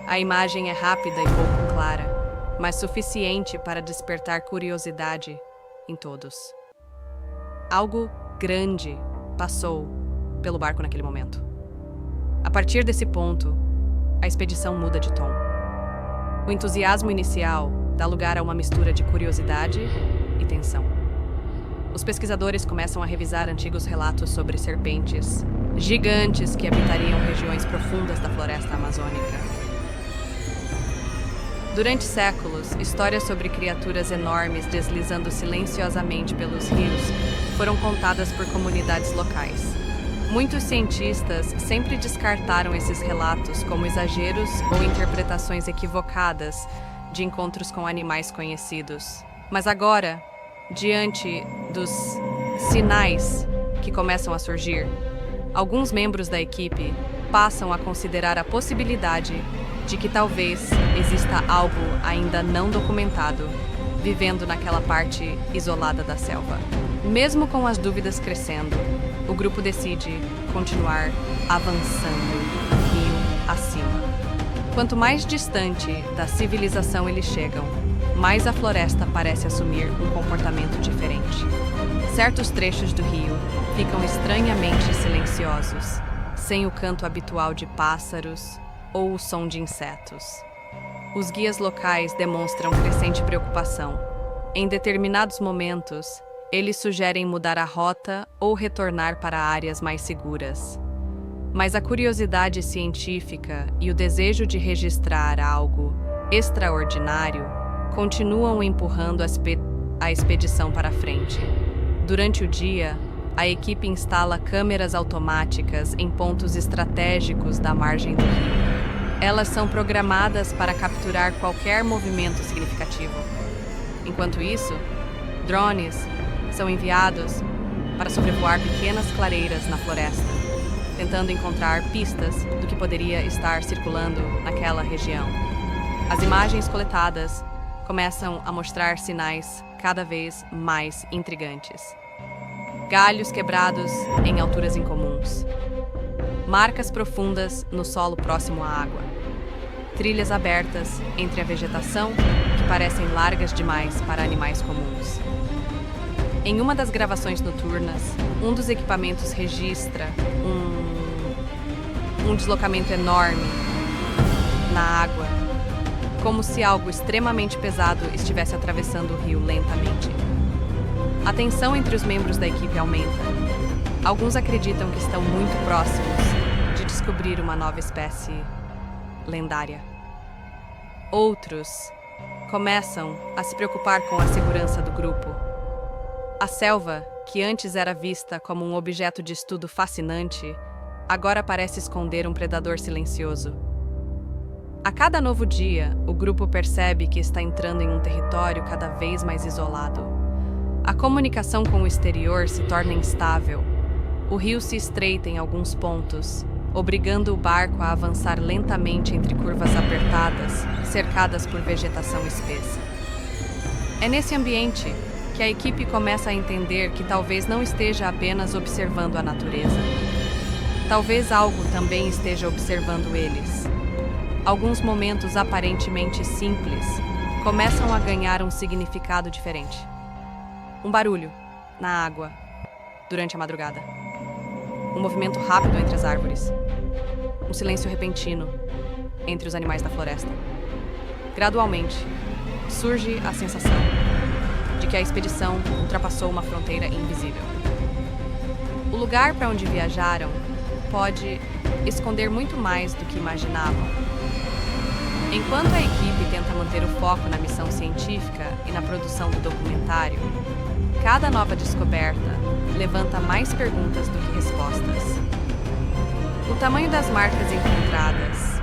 S7: A imagem é rápida e pouco clara, mas suficiente para despertar curiosidade em todos. Algo grande passou pelo barco naquele momento. A partir desse ponto, a expedição muda de tom. O entusiasmo inicial dá lugar a uma mistura de curiosidade e tensão. Os pesquisadores começam a revisar antigos relatos sobre serpentes gigantes que habitariam regiões profundas da floresta amazônica. Durante séculos, histórias sobre criaturas enormes deslizando silenciosamente pelos rios foram contadas por comunidades locais. Muitos cientistas sempre descartaram esses relatos como exageros ou interpretações equivocadas de encontros com animais conhecidos. Mas agora, diante dos sinais que começam a surgir, alguns membros da equipe passam a considerar a possibilidade de que talvez exista algo ainda não documentado vivendo naquela parte isolada da selva. Mesmo com as dúvidas crescendo, o grupo decide continuar avançando rio acima. Quanto mais distante da civilização eles chegam, mais a floresta parece assumir um comportamento diferente. Certos trechos do rio ficam estranhamente silenciosos, sem o canto habitual de pássaros ou o som de insetos. Os guias locais demonstram crescente preocupação. Em determinados momentos, eles sugerem mudar a rota ou retornar para áreas mais seguras. Mas a curiosidade científica e o desejo de registrar algo extraordinário continuam empurrando a expedição para frente. Durante o dia, a equipe instala câmeras automáticas em pontos estratégicos da margem do rio. Elas são programadas para capturar qualquer movimento significativo. Enquanto isso, drones são enviados para sobrevoar pequenas clareiras na floresta, tentando encontrar pistas do que poderia estar circulando naquela região. As imagens coletadas começam a mostrar sinais cada vez mais intrigantes. Galhos quebrados em alturas incomuns. Marcas profundas no solo próximo à água. Trilhas abertas entre a vegetação que parecem largas demais para animais comuns. Em uma das gravações noturnas, um dos equipamentos registra um deslocamento enorme na água, como se algo extremamente pesado estivesse atravessando o rio lentamente. A tensão entre os membros da equipe aumenta. Alguns acreditam que estão muito próximos de descobrir uma nova espécie lendária. Outros começam a se preocupar com a segurança do grupo. A selva, que antes era vista como um objeto de estudo fascinante, agora parece esconder um predador silencioso. A cada novo dia, o grupo percebe que está entrando em um território cada vez mais isolado. A comunicação com o exterior se torna instável. O rio se estreita em alguns pontos, obrigando o barco a avançar lentamente entre curvas apertadas, cercadas por vegetação espessa. É nesse ambiente que a equipe começa a entender que talvez não esteja apenas observando a natureza. Talvez algo também esteja observando eles. Alguns momentos aparentemente simples começam a ganhar um significado diferente. Um barulho na água durante a madrugada. Um movimento rápido entre as árvores. Um silêncio repentino entre os animais da floresta. Gradualmente, surge a sensação de que a expedição ultrapassou uma fronteira invisível. O lugar para onde viajaram pode esconder muito mais do que imaginavam. Enquanto a equipe tenta manter o foco na missão científica e na produção do documentário, cada nova descoberta levanta mais perguntas do que respostas. O tamanho das marcas encontradas,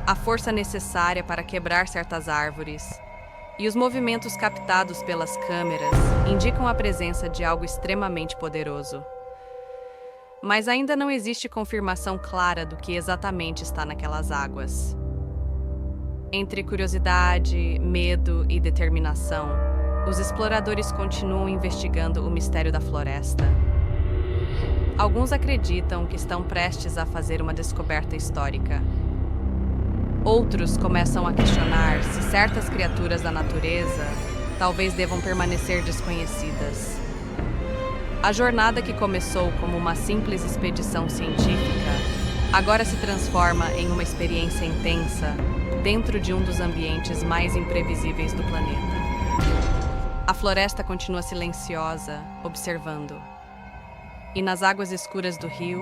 S7: a força necessária para quebrar certas árvores e os movimentos captados pelas câmeras indicam a presença de algo extremamente poderoso. Mas ainda não existe confirmação clara do que exatamente está naquelas águas. Entre curiosidade, medo e determinação, os exploradores continuam investigando o mistério da floresta. Alguns acreditam que estão prestes a fazer uma descoberta histórica. Outros começam a questionar se certas criaturas da natureza talvez devam permanecer desconhecidas. A jornada que começou como uma simples expedição científica agora se transforma em uma experiência intensa dentro de um dos ambientes mais imprevisíveis do planeta. A floresta continua silenciosa, observando. E nas águas escuras do rio,